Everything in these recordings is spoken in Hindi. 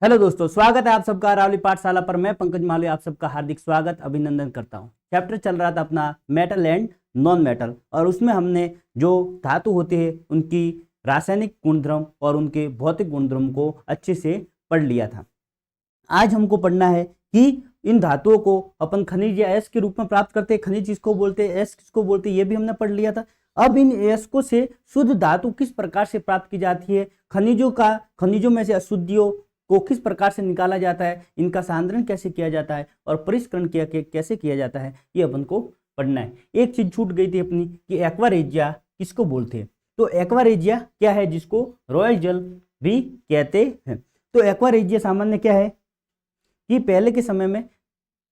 हेलो दोस्तों, स्वागत है आप सबका अरावली पाठशाला पर। मैं पंकज मालवीय आप सबका हार्दिक स्वागत अभिनंदन करता हूं। चैप्टर चल रहा था अपना मेटल एंड नॉन मेटल, और उसमें हमने जो धातु होते हैं उनकी रासायनिक गुणधर्म और उनके भौतिक गुणधर्म को अच्छे से पढ़ लिया था। आज हमको पढ़ना है कि इन धातुओं को अपन खनिज या एस के रूप में प्राप्त करते हैं। खनिज किसको बोलते हैं, एस किसको बोलते हैं, ये भी हमने पढ़ लिया था। अब इन एसको से शुद्ध धातु किस प्रकार से प्राप्त की जाती है, खनिजों में से अशुद्धियों को किस प्रकार से निकाला जाता है, इनका सांद्रण कैसे किया जाता है और परिष्करण कैसे किया जाता है, ये अपन को पढ़ना है। एक चीज छूट गई थी अपनी कि एक्वारेजिया किसको बोलते हैं। तो एक्वारेजिया क्या है, जिसको रॉयल जल भी कहते हैं। तो एक्वारेजिया सामान्य क्या है कि पहले के समय में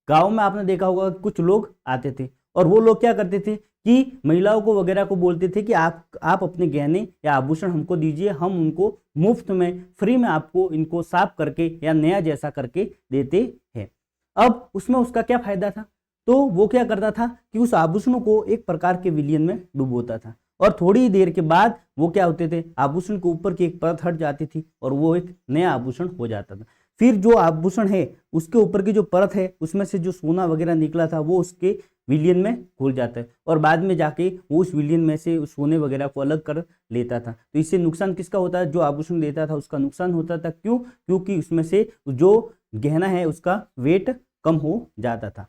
गांव में आपने देखा होगा कुछ लोग आते थे और वो लोग क्या करते थे कि महिलाओं को वगैरह को बोलते थे कि आप अपने गहने या आभूषण हमको दीजिए, हम उनको मुफ्त में फ्री में आपको इनको साफ करके या नया जैसा करके देते हैं। अब उसमें उसका क्या फायदा था, तो वो क्या करता था कि उस आभूषणों को एक प्रकार के विलयन में डुबोता था और थोड़ी देर के बाद वो क्या होते थे, आभूषण के ऊपर की एक परत हट जाती थी और वो एक नया आभूषण हो जाता था। फिर जो आभूषण है उसके ऊपर की जो परत है उसमें से जो सोना वगैरह निकला था वो उसके विलयन में घुल जाता है और बाद में जाके वो उस विलयन में से उस सोने वगैरह को अलग कर लेता था। तो इससे नुकसान किसका होता है, जो आभूषण देता था उसका नुकसान होता था। क्यों? क्योंकि उसमें से जो गहना है उसका वेट कम हो जाता था।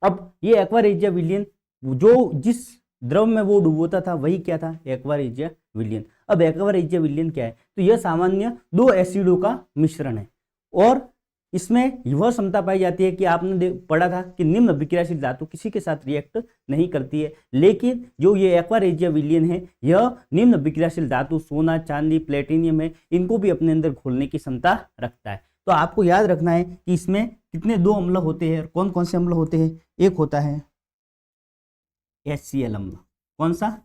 अब ये एक्वारेजिया विलयन जो जिस द्रव में वो डुबोता था वही क्या था, एक्वारेजिया विलयन। अब एक्वारेजिया विलयन क्या है, तो यह सामान्य दो एसिडों का मिश्रण है और इसमें वह क्षमता पाई जाती है कि आपने पढ़ा था कि निम्न अभिक्रियाशील धातु किसी के साथ रिएक्ट नहीं करती है, लेकिन जो ये एक्वारेजिया विलयन है यह निम्न अभिक्रियाशील धातु सोना, चांदी, प्लेटिनियम है, इनको भी अपने अंदर घोलने की क्षमता रखता है। तो आपको याद रखना है कि इसमें कितने दो अम्ल होते हैं और कौन कौन से अम्ल होते हैं। एक होता है HCl अम्ल, कौन सा,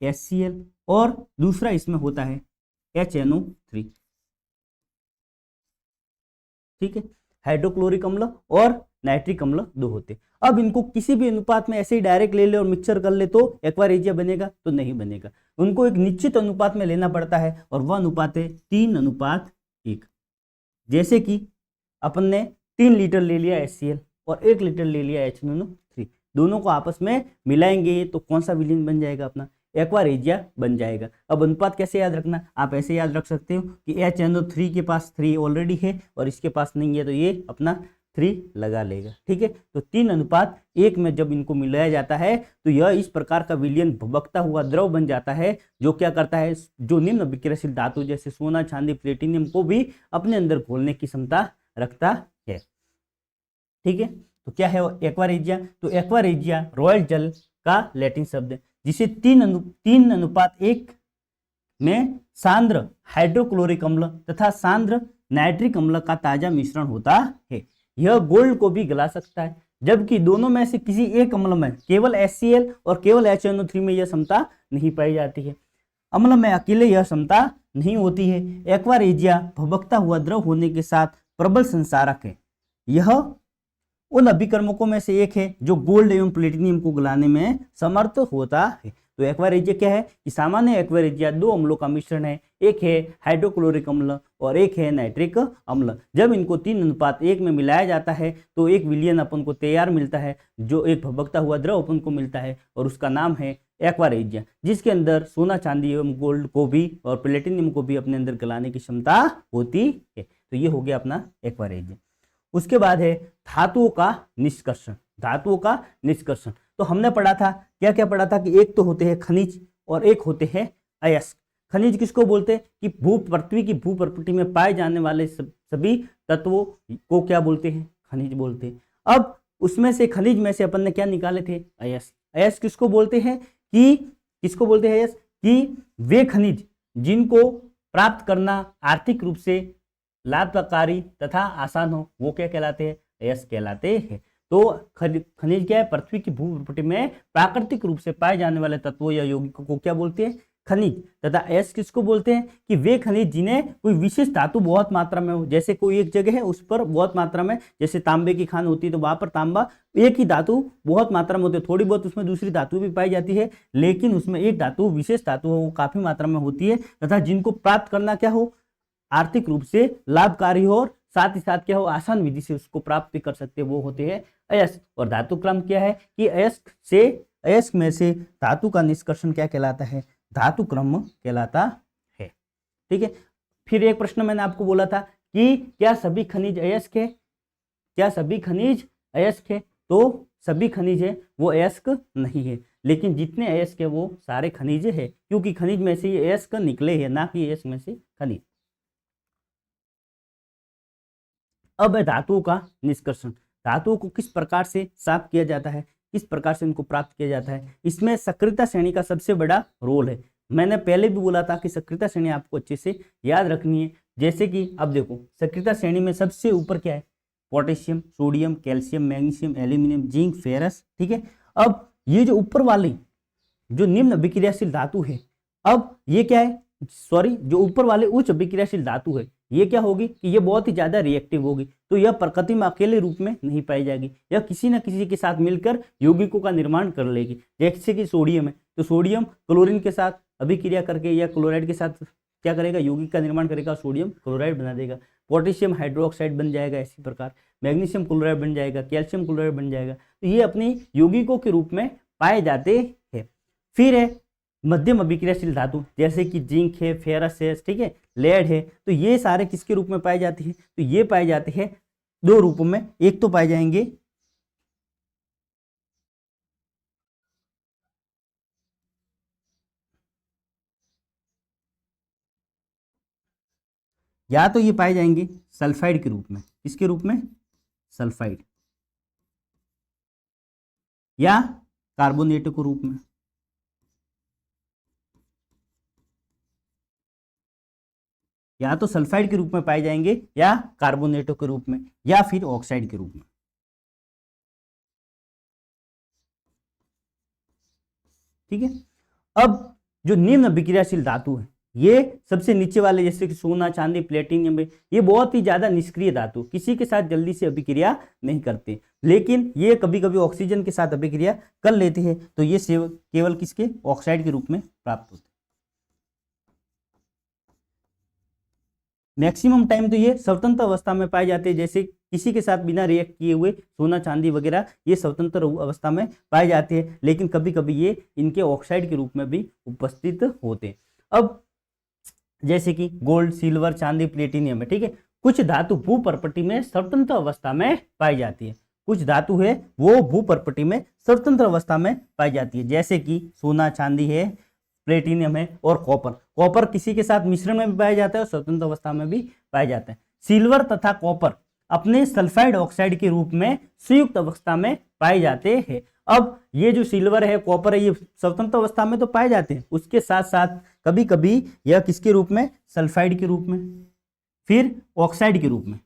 HCl, और दूसरा इसमें होता है HNO3। ठीक है, हाइड्रोक्लोरिक अम्ल और नाइट्रिक अम्ल दो होते। अब इनको किसी भी अनुपात में ऐसे ही डायरेक्ट ले ले और मिक्सचर कर ले तो एक्वारेजिया बनेगा, तो नहीं बनेगा। उनको एक निश्चित अनुपात में लेना पड़ता है और वह अनुपात है 3:1। जैसे कि अपन ने 3 लीटर ले लिया HCl और 1 लीटर ले लिया HNO3, दोनों को आपस में मिलाएंगे तो कौन सा विलयन बन जाएगा, अपना एक्वारेजिया बन जाएगा। अब अनुपात कैसे याद रखना, आप ऐसे याद रख सकते हो कि HNO3 के पास 3 ऑलरेडी है और इसके पास नहीं है, तो ये अपना 3 लगा लेगा। ठीक है, तो 3:1 में जब इनको मिलाया जाता है तो यह इस प्रकार का विलयन भभकता हुआ द्रव बन जाता है, जो क्या करता है, जो निम्न अभिक्रियाशील धातु जैसे सोना, चांदी, प्लेटिनियम को भी अपने अंदर घोलने की क्षमता रखता है। ठीक है, तो क्या है एक्वारेजिया, तो एक्वारेजिया रॉयल जल का लैटिन शब्द है जिसे 3:1 में सांद्र हाइड्रोक्लोरिक अम्ल तथा सांद्र नाइट्रिक अम्ल का ताजा मिश्रण होता है। यह गोल्ड को भी गला सकता है, जबकि दोनों में से किसी एक अम्ल में, केवल HCl और केवल HNO3 में यह क्षमता नहीं पाई जाती है। अम्ल में अकेले यह क्षमता नहीं होती है। एक्वारेजिया भभकता हुआ द्रव होने के साथ प्रबल संसारक है। यह उन अभिकर्मकों में से एक है जो गोल्ड एवं प्लेटिनियम को गलाने में समर्थ होता है। तो एक्वारेजिया क्या है कि सामान्य एक्वारेजिया दो अम्लों का मिश्रण है, एक है हाइड्रोक्लोरिक अम्ल और एक है नाइट्रिक अम्ल। जब इनको 3:1 में मिलाया जाता है तो एक विलयन अपन को तैयार मिलता है, जो एक भभकता हुआ द्रव अपन को मिलता है और उसका नाम है एक्वारेजिया, जिसके अंदर सोना, चांदी एवं गोल्ड को भी और प्लेटिनियम को भी अपने अंदर गलाने की क्षमता होती है। तो ये हो गया अपना एक्वारेजिया। उसके बाद है धातुओं का निष्कर्षण। धातुओं का निष्कर्षण तो हमने पढ़ा था, क्या क्या पढ़ा था कि एक तो होते हैं खनिज और एक होते हैं अयस्क। खनिज किसको बोलते हैं कि पृथ्वी की भूप्रकृति में पाए जाने वाले सभी तत्वों को क्या बोलते हैं, खनिज बोलते हैं। अब उसमें से खनिज में से अपन ने क्या निकाले थे, अयस्क। अयस्क किसको बोलते हैं अयस्क कि वे खनिज जिनको प्राप्त करना आर्थिक रूप से लाभकारी तथा आसान हो, वो क्या कहलाते हैं, अयस्क कहलाते हैं। तो खनिज क्या है, पृथ्वी की भूप्रकृति में प्राकृतिक रूप से पाए जाने वाले तत्वों या यौगिकों को क्या बोलते हैं, खनिज। तथा अयस्क किसको बोलते हैं कि वे खनिज जिन्हें कोई विशेष धातु बहुत मात्रा में हो, जैसे कोई एक जगह है उस पर बहुत मात्रा में, जैसे तांबे की खान होती है तो वहां पर तांबा एक ही धातु बहुत मात्रा में होती है, थोड़ी बहुत उसमें दूसरी धातु भी पाई जाती है, लेकिन उसमें एक धातु विशेष धातु वो काफी मात्रा में होती है, तथा जिनको प्राप्त करना क्या हो, आर्थिक रूप से लाभकारी हो और साथ ही साथ क्या हो आसान विधि से उसको प्राप्त कर सकते हैं, वो होते हैं अयस्क। और धातु क्रम क्या है कि अयस्क में से धातु का निष्कर्षण क्या कहलाता है, धातु क्रम कहलाता है। ठीक है, फिर एक प्रश्न मैंने आपको बोला था कि क्या सभी खनिज अयस्क है, क्या सभी खनिज अयस्क है, तो सभी खनिज है वो अयस्क नहीं है, लेकिन जितने अयस्क है वो सारे खनिज है, क्योंकि खनिज में से ये अयस्क निकले हैं, ना कि अयस्क में से खनिज। अब है धातुओं का निष्कर्षण। धातुओं को किस प्रकार से साफ किया जाता है, किस प्रकार से इनको प्राप्त किया जाता है, इसमें सक्रियता श्रेणी का सबसे बड़ा रोल है। मैंने पहले भी बोला था कि सक्रियता श्रेणी आपको अच्छे से याद रखनी है। जैसे कि अब देखो सक्रियता श्रेणी में सबसे ऊपर क्या है, potassium, sodium, calcium, magnesium, aluminium, zinc, ferrous. ठीक है, अब ये जो ऊपर वाली जो निम्न अभिक्रियाशील धातु है, अब ये क्या है, सॉरी जो ऊपर वाले उच्च अभिक्रियाशील धातु है, ये क्या होगी कि ये बहुत ही ज्यादा रिएक्टिव होगी, तो यह प्रकृति में अकेले रूप में नहीं पाई जाएगी, यह किसी न किसी के साथ मिलकर यौगिकों का निर्माण कर लेगी। जैसे कि सोडियम है, तो सोडियम क्लोरीन के साथ अभिक्रिया करके या क्लोराइड के साथ क्या करेगा, यौगिक का निर्माण करेगा, सोडियम क्लोराइड बना देगा। पोटेशियम हाइड्रोक्साइड बन जाएगा, इसी प्रकार मैग्नीशियम क्लोराइड बन जाएगा, कैल्शियम क्लोराइड बन जाएगा। तो ये अपनी यौगिकों के रूप में पाए जाते हैं। फिर है मध्यम अभिक्रियाशील धातु, जैसे कि जिंक है, फेरस है, ठीक है, लेड है, तो ये सारे किसके रूप में पाए जाते हैं, तो ये पाए जाते हैं दो रूपों में। एक तो पाए जाएंगे या तो ये पाए जाएंगे सल्फाइड के रूप में, किसके रूप में, सल्फाइड, या कार्बोनेट के रूप में, या तो सल्फाइड के रूप में पाए जाएंगे या कार्बोनेटों के रूप में या फिर ऑक्साइड के रूप में। ठीक है, अब जो निम्न अभिक्रियाशील धातु है, ये सबसे नीचे वाले जैसे कि सोना, चांदी, प्लेटिनियम, ये बहुत ही ज्यादा निष्क्रिय धातु, किसी के साथ जल्दी से अभिक्रिया नहीं करते, लेकिन ये कभी कभी ऑक्सीजन के साथ अभिक्रिया कर लेते हैं, तो ये केवल किसके, ऑक्साइड के रूप में प्राप्त होते हैं। मैक्सिमम टाइम तो ये स्वतंत्र अवस्था में पाए जाते हैं, जैसे किसी के साथ बिना रिएक्ट किए हुए सोना, चांदी वगैरह ये स्वतंत्र अवस्था में पाए जाते हैं, लेकिन कभी कभी ये इनके ऑक्साइड के रूप में भी उपस्थित होते हैं। अब जैसे कि गोल्ड, सिल्वर, चांदी, प्लेटिनियम है, ठीक है, कुछ धातु भूपर्पटी में स्वतंत्र अवस्था में पाई जाती है, कुछ धातु है वो भूपर्पटी में स्वतंत्र अवस्था में पाई जाती है, जैसे कि सोना, चांदी है, प्लेटिनियम है और कॉपर। कॉपर किसी के साथ मिश्रण में भी पाया जाता है और स्वतंत्र अवस्था में भी पाया जाता है। सिल्वर तथा कॉपर अपने सल्फाइड ऑक्साइड के रूप में संयुक्त अवस्था में पाए जाते हैं। अब ये जो सिल्वर है, कॉपर है, ये स्वतंत्र अवस्था में तो पाए जाते हैं, उसके साथ साथ कभी कभी यह किसके रूप में, सल्फाइड के रूप में, फिर ऑक्साइड के रूप में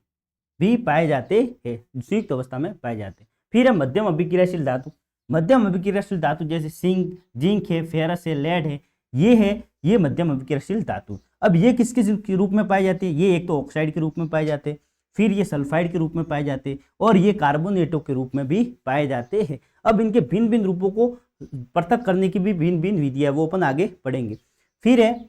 भी पाए जाते हैं, संयुक्त अवस्था में पाए जाते हैं। फिर है मध्यम अभिक्रियाशील धातु। मध्यम अभिक्रियाशील धातु जैसे जिंक है, फेरस है, लेड है, ये मध्यम अभिक्रियाशील धातु। अब ये किसके रूप में पाए जाते हैं, ये एक तो ऑक्साइड के रूप में पाए जाते हैं, फिर ये सल्फाइड के रूप में पाए जाते हैं और ये कार्बोनेटों के रूप में भी पाए जाते हैं। अब इनके भिन्न भिन्न रूपों को पृथक करने की भी भिन्न भिन्न विधियां, वो अपन आगे पढ़ेंगे। फिर है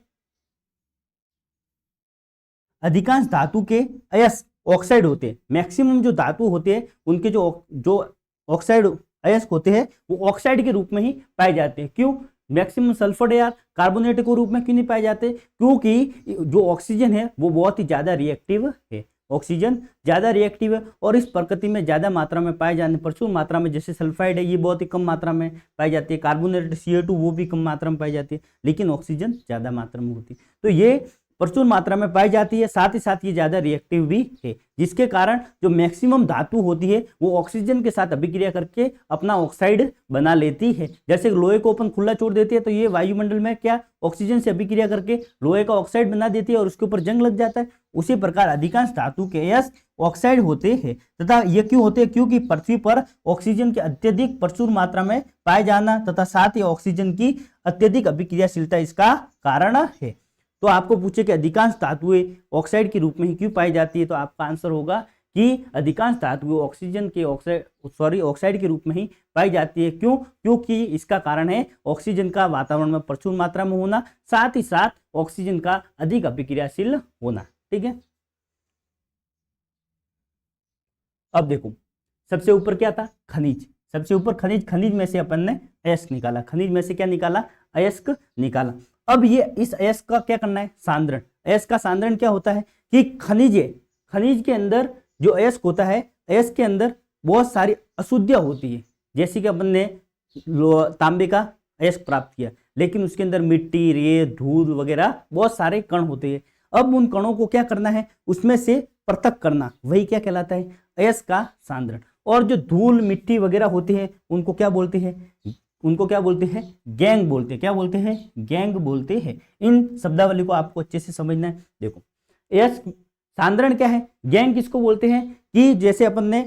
अधिकांश धातु के अयस्क ऑक्साइड होते हैं। मैक्सिमम जो धातु होते हैं उनके जो ऑक्साइड अयस्क होते हैं वो ऑक्साइड के रूप में ही पाए जाते हैं। क्यों, मैक्सिमम सल्फर या कार्बोनेट के रूप में क्यों नहीं पाए जाते, क्योंकि जो ऑक्सीजन है वो बहुत ही ज्यादा रिएक्टिव है, ऑक्सीजन ज्यादा रिएक्टिव है और इस प्रकृति में ज्यादा मात्रा में पाए जाने, प्रचुर मात्रा में, जैसे सल्फाइड है ये बहुत ही कम मात्रा में पाई जाती है, कार्बोनेट CO2 वो भी कम मात्रा में पाई जाती है, लेकिन ऑक्सीजन ज्यादा मात्रा में होती है, तो ये प्रचुर मात्रा में पाई जाती है, साथ ही साथ ये ज्यादा रिएक्टिव भी है, जिसके कारण जो मैक्सिमम धातु होती है वो ऑक्सीजन के साथ अभिक्रिया करके अपना ऑक्साइड बना लेती है। जैसे लोहे को अपन खुला छोड़ देती है तो ये वायुमंडल में क्या ऑक्सीजन से अभिक्रिया करके लोहे का ऑक्साइड बना देती है और उसके ऊपर जंग लग जाता है। उसी प्रकार अधिकांश धातु के अयस्क ऑक्साइड होते हैं तथा ये क्यों होते हैं, क्योंकि पृथ्वी पर ऑक्सीजन की अत्यधिक प्रचुर मात्रा में पाए जाना तथा साथ ही ऑक्सीजन की अत्यधिक अभिक्रियाशीलता इसका कारण है। तो आपको पूछे कि अधिकांश धातुएं ऑक्साइड के रूप में ही क्यों पाई जाती है, तो आपका आंसर होगा कि अधिकांश धातुएं ऑक्साइड के रूप में ही पाई जाती है। क्यों, क्योंकि इसका कारण है ऑक्सीजन का वातावरण में प्रचुर मात्रा में होना, साथ ही साथ ऑक्सीजन का अधिक अभिक्रियाशील होना। ठीक है। अब देखो सबसे ऊपर क्या था, खनिज, सबसे ऊपर खनिज, खनिज में से अपन ने अयस्क निकाला, खनिज में से क्या निकाला, अयस्क निकाला। अब ये इस अयस्क का क्या करना है, सांद्रण। अयस्क का सांद्रण क्या होता है कि खनिज है, खनिज के अंदर जो अयस्क होता है, अयस्क के अंदर बहुत सारी अशुद्धियां होती है, जैसे कि अपन ने तांबे का अयस्क प्राप्त किया, लेकिन उसके अंदर मिट्टी, रेत, धूल वगैरह बहुत सारे कण होते हैं। अब उन कणों को क्या करना है, उसमें से पृथक करना, वही क्या कहलाता है, अयस्क का सांद्रण। और जो धूल मिट्टी वगैरह होती है उनको क्या बोलते हैं, उनको क्या बोलते हैं, गैंग बोलते हैं। क्या बोलते हैं, गैंग बोलते हैं। इन शब्दावली को आपको अच्छे से समझना है। देखो अयस्क सांद्रण क्या है, गैंग किसको बोलते हैं कि जैसे अपन ने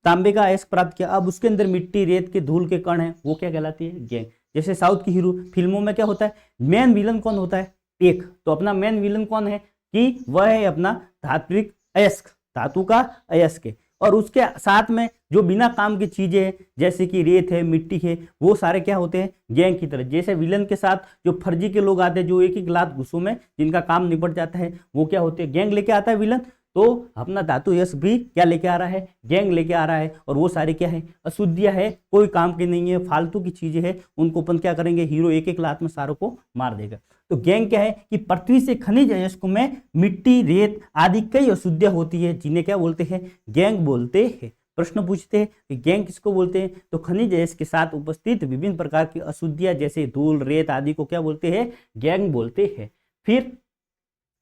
तांबे का अयस्क प्राप्त किया, अब उसके अंदर मिट्टी, रेत के, धूल के कण है, वो क्या कहलाती है, गैंग। जैसे साउथ की हीरो फिल्मों में क्या होता है, मेन विलन कौन होता है, एक, तो अपना मेन विलन कौन है कि वह है अपना धात्विक अयस्क, धातु का अयस्क है। और उसके साथ में जो बिना काम की चीजें हैं, जैसे कि रेत है, मिट्टी है, वो सारे क्या होते हैं, गैंग की तरह। जैसे विलन के साथ जो फर्जी के लोग आते हैं, जो एक एक लात घुसों में जिनका काम निपट जाता है, वो क्या होते हैं, गैंग लेके आता है विलन। तो अपना धातु यश भी क्या लेके आ रहा है, गैंग लेके आ रहा है। और वो सारी क्या है, अशुद्धियां है, कोई काम की नहीं है, फालतू की चीजें है, उनको अपन क्या करेंगे, हीरो एक एक लात में सारों को मार देगा। तो गैंग क्या है कि पृथ्वी से खनिज अयस्कों में मिट्टी, रेत आदि कई अशुद्धियां होती है, जिन्हें क्या बोलते हैं, गैंग बोलते हैं। प्रश्न पूछते हैं कि गैंग किसको बोलते हैं, तो खनिज अयस्क के साथ उपस्थित विभिन्न प्रकार की अशुद्धियां जैसे धूल, रेत आदि को क्या बोलते हैं, गैंग बोलते हैं। फिर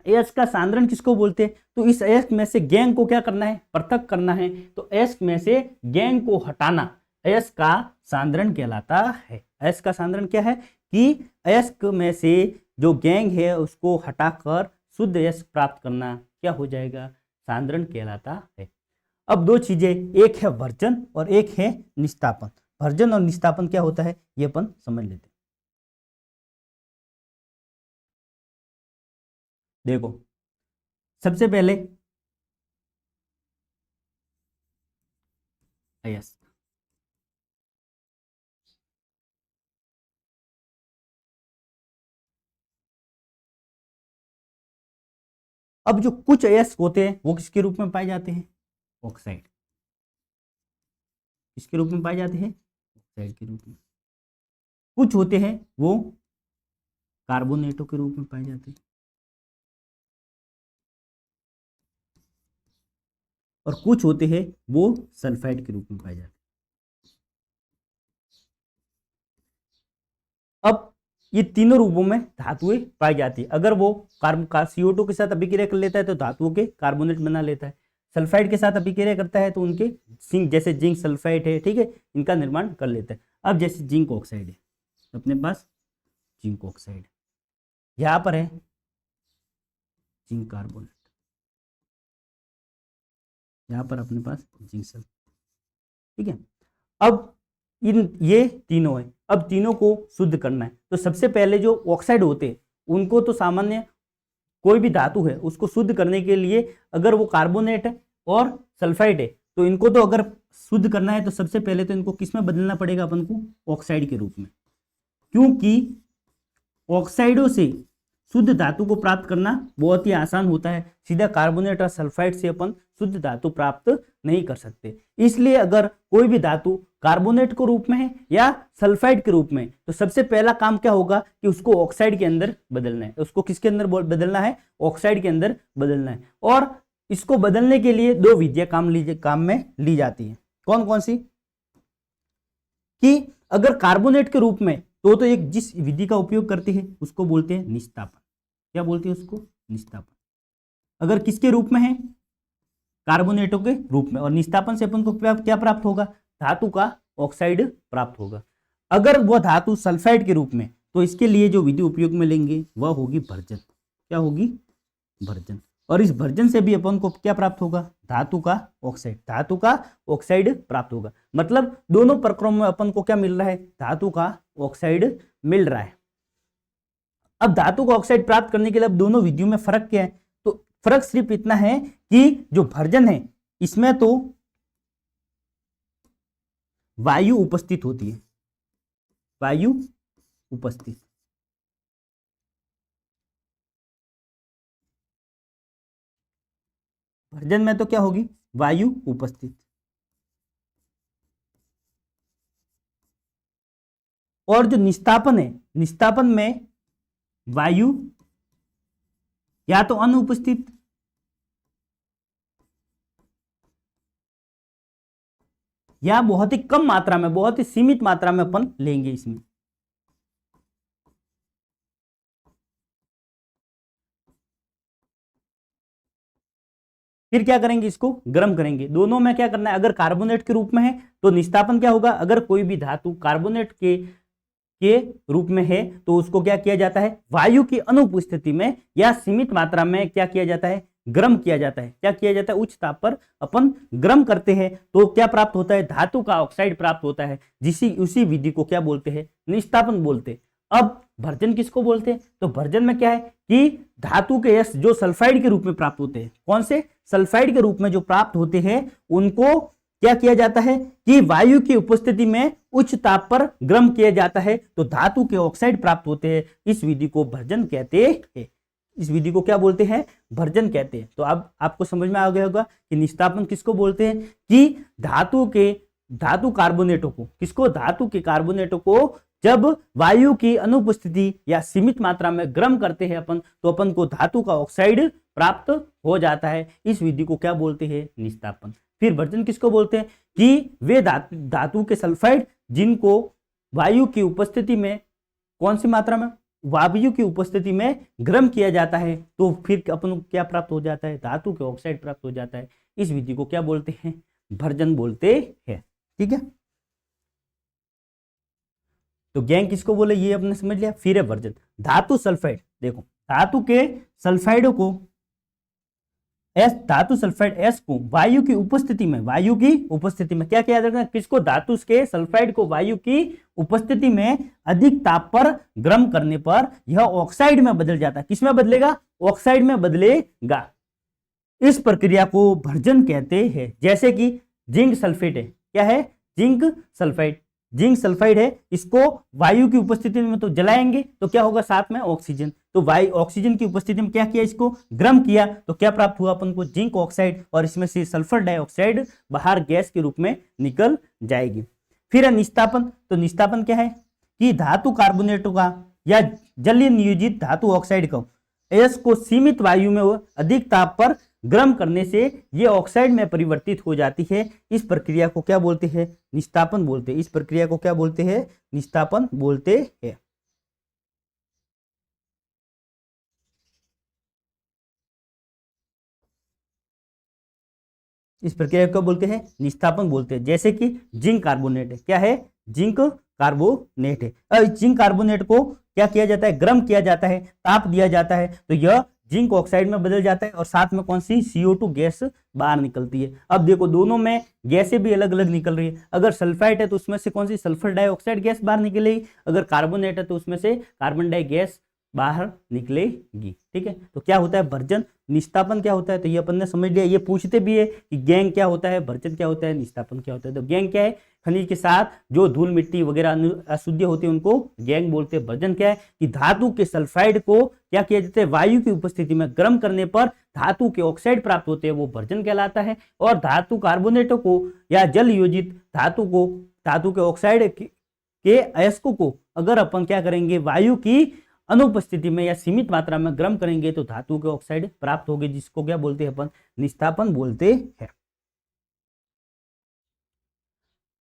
अयस्क का सांद्रण किसको बोलते हैं, तो इस अयस्क में से गैंग को क्या करना है, पृथक करना है। तो अयस्क में से गैंग को हटाना अयस्क का सांद्रण कहलाता है। अयस्क का सांद्रण क्या है कि अयस्क में से जो गैंग है उसको हटाकर शुद्ध अयस्क प्राप्त करना क्या हो जाएगा, सांद्रण कहलाता है। अब दो चीजें, एक है भर्जन और एक है निस्तापन। भर्जन और निस्तापन क्या होता है, ये अपन समझ लेते हैं। देखो सबसे पहले अयस्क, अब जो कुछ अयस्क होते हैं वो किसके रूप में पाए जाते हैं, ऑक्साइड। किसके रूप में पाए जाते हैं, ऑक्साइड के रूप में। कुछ होते हैं वो कार्बोनेटों के रूप में पाए जाते हैं, और कुछ होते हैं वो सल्फाइड के रूप में पाए जाते हैं। अब ये तीनों रूपों में धातुएं पाई जाती है। अगर वो कार्बन का CO2 के साथ अभिक्रिया कर लेता है तो धातुओं के कार्बोनेट बना लेता है। सल्फाइड के साथ अभिक्रिया करता है तो उनके जिंक, जैसे जिंक सल्फाइड है, ठीक है, इनका निर्माण कर लेता है। अब जैसे जिंक ऑक्साइड है, अपने पास जिंक ऑक्साइड, यहाँ पर है जिंक कार्बोनेट, यहाँ पर अपने पास जिंक सल्फाइड, ठीक है। अब इन ये तीनों है, अब तीनों को शुद्ध करना है। तो सबसे पहले जो ऑक्साइड होते हैं उनको तो सामान्य कोई भी धातु है उसको शुद्ध करने के लिए, अगर वो कार्बोनेट है और सल्फाइड है, तो इनको तो अगर शुद्ध करना है तो सबसे पहले तो इनको किस में बदलना पड़ेगा अपन को, ऑक्साइड के रूप में। क्योंकि ऑक्साइडों से शुद्ध धातु को प्राप्त करना बहुत ही आसान होता है, सीधा कार्बोनेट और सल्फाइड से अपन शुद्ध धातु प्राप्त नहीं कर सकते। इसलिए अगर कोई भी धातु कार्बोनेट के रूप में है या सल्फाइड के रूप में, तो सबसे पहला काम क्या होगा कि उसको ऑक्साइड के अंदर बदलना है। उसको किसके अंदर बदलना है, ऑक्साइड के अंदर बदलना है। और इसको बदलने के लिए दो विधियां काम में ली जाती है। कौन कौन सी, कि अगर कार्बोनेट के रूप में तो एक जिस विधि का उपयोग करती है उसको बोलते हैं निस्तापन। क्या बोलते हैं उसको, निस्तापन। अगर किसके रूप में है, कार्बोनेटों के रूप में। और निस्तापन से अपन को क्या प्राप्त होगा, धातु का ऑक्साइड प्राप्त होगा। अगर वह धातु सल्फाइड के रूप में, तो इसके लिए जो विधि उपयोग में लेंगे वह होगी भर्जन। क्या होगी, भर्जन। और इस भर्जन से भी अपन को क्या प्राप्त होगा, धातु का ऑक्साइड, धातु का ऑक्साइड प्राप्त होगा। मतलब दोनों प्रक्रम में अपन को क्या मिल रहा है, धातु का ऑक्साइड मिल रहा है। अब धातु का ऑक्साइड प्राप्त करने के लिए अब दोनों विधियों में फर्क क्या है, तो फर्क सिर्फ इतना है कि जो भर्जन है इसमें तो वायु उपस्थित होती है, वायु उपस्थित, भर्जन में तो क्या होगी, वायु उपस्थित। और जो निस्तापन है, निस्तापन में वायु या तो अनुपस्थित या बहुत ही कम मात्रा में, बहुत ही सीमित मात्रा में अपन लेंगे इसमें। फिर क्या करेंगे, इसको गर्म करेंगे। दोनों में क्या करना है, अगर कार्बोनेट के रूप में है तो निस्तापन क्या होगा, अगर कोई भी धातु कार्बोनेट के रूप में है तो उसको क्या किया जाता है, वायु की अनुपस्थिति में या सीमित मात्रा में क्या किया जाता है, गर्म किया जाता है। क्या किया जाता है, उच्च ताप पर अपन गर्म करते हैं तो क्या प्राप्त होता है, धातु का ऑक्साइड प्राप्त होता है, उसी विधि को क्या बोलते हैं, निस्तापन बोलते हैं। अब भर्जन किसको बोलते हैं, तो भर्जन में क्या है कि धातु के यश जो सल्फाइड के रूप में प्राप्त होते हैं, कौन से, सल्फाइड के रूप में जो प्राप्त होते हैं, उनको क्या किया जाता है कि वायु की उपस्थिति में उच्च ताप पर गर्म किया जाता है तो धातु के ऑक्साइड प्राप्त होते हैं। इस विधि को भर्जन कहते हैं। इस विधि को क्या बोलते हैं, भर्जन कहते हैं। तो अब आपको समझ में आ गया होगा कि निस्तापन किसको बोलते हैं, कि धातु कार्बोनेटों को, किसको, धातु के कार्बोनेटों को जब वायु की अनुपस्थिति या सीमित मात्रा में गर्म करते हैं अपन, तो अपन को धातु का ऑक्साइड प्राप्त हो जाता है। इस विधि को क्या बोलते हैं, निस्तापन। फिर भर्जन किसको बोलते हैं, कि वे धातु के सल्फाइड जिनको वायु की उपस्थिति में, कौन सी मात्रा में, वायु की उपस्थिति में गर्म किया जाता है तो फिर अपन को क्या प्राप्त हो जाता है, धातु के ऑक्साइड प्राप्त हो जाता है। इस विधि को क्या बोलते हैं, भर्जन बोलते हैं। ठीक है, तो गैंग किसको बोले ये अपने समझ लिया। फिर है भर्जन, धातु सल्फाइड। देखो धातु के सल्फाइडों को धातु सल्फाइड एस को वायु की उपस्थिति में, वायु की उपस्थिति में क्या किया जाता है, किसको, धातु के सल्फाइड को वायु की उपस्थिति में अधिक ताप पर गर्म करने पर यह ऑक्साइड में बदल जाता है। किसमें बदलेगा, ऑक्साइड में बदलेगा। इस प्रक्रिया को भर्जन कहते हैं। जैसे कि जिंक सल्फेट है, क्या है, जिंक सल्फाइड, जिंक सल्फाइड है, इसको वायु की उपस्थिति में तो जलाएंगे तो क्या होगा, साथ में ऑक्सीजन, तो वायु ऑक्सीजन की उपस्थिति में क्या किया, इसको गर्म किया तो क्या प्राप्त हुआ अपन को, जिंक ऑक्साइड, और इसमें से सल्फर डाइऑक्साइड बाहर गैस के रूप में निकल जाएगी। फिर है निस्तापन। तो निस्तापन क्या है, कि धातु कार्बोनेटों का या जलीय नियोजित धातु ऑक्साइड का एस को सीमित वायु में अधिक ताप पर गर्म करने से ये ऑक्साइड में परिवर्तित हो जाती है। इस प्रक्रिया को क्या बोलते हैं, निस्तापन बोलते हैं। इस प्रक्रिया को क्या बोलते हैं, निस्तापन बोलते हैं। इस प्रक्रिया को बोलते हैं, निस्तापन बोलते हैं। जैसे कि जिंक कार्बोनेट है, क्या है, जिंक कार्बोनेट है। अब जिंक कार्बोनेट को क्या किया जाता है, गर्म किया जाता है, ताप दिया जाता है तो यह जिंक ऑक्साइड में बदल जाता है और साथ में कौन सी, CO2 गैस बाहर निकलती है। अब देखो दोनों में गैसें भी अलग अलग निकल रही है। अगर सल्फाइड है तो उसमें से कौन सी, सल्फर डाइऑक्साइड गैस बाहर निकलेगी। अगर कार्बोनेट है तो उसमें से कार्बन डाई गैस बाहर निकलेगी। ठीक है, तो क्या होता है भर्जन, निस्तापन क्या होता है, तो ये अपन ने समझ लिया। ये पूछते भी है कि गैंग क्या होता है, भर्जन क्या होता है, निस्तापन क्या होता है। तो गैंग क्या है, खनिज के साथ जो धूल मिट्टी वगैरह अशुद्ध होती है उनको गैंग बोलते हैं। भर्जन क्या है, कि धातु के सल्फाइड को क्या किया जाता है, वायु की उपस्थिति में गर्म करने पर धातु के ऑक्साइड प्राप्त होते हैं, वो भर्जन कहलाता है। और धातु कार्बोनेटों को या जल योजित धातु के ऑक्साइड के अयस्कों को अगर अपन क्या करेंगे, वायु की अनुपस्थिति में या सीमित मात्रा में गर्म करेंगे तो धातु के ऑक्साइड प्राप्त होंगे, जिसको क्या बोलते हैं अपन, निस्तापन बोलते हैं।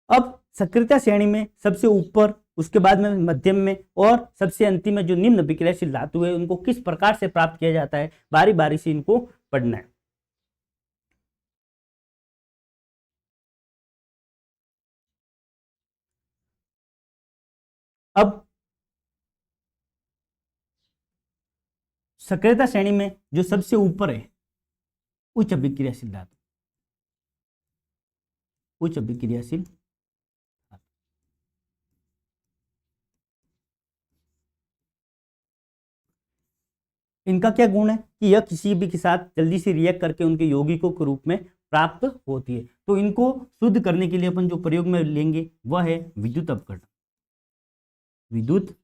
अब सक्रियता श्रेणी में सबसे ऊपर, उसके बाद में मध्यम में और सबसे अंतिम में जो निम्न विक्रियाशील धातु है उनको किस प्रकार से प्राप्त किया जाता है, बारी बारी से इनको पढ़ना है। अब सक्रियता श्रेणी में जो सबसे ऊपर है, उच्च अभिक्रियाशील धातु, उच्च अभिक्रियाशील धातु। इनका क्या गुण है कि यह किसी भी के साथ जल्दी से रिएक्ट करके उनके यौगिकों के रूप में प्राप्त होती है। तो इनको शुद्ध करने के लिए अपन जो प्रयोग में लेंगे वह है विद्युत अपघटन। विद्युत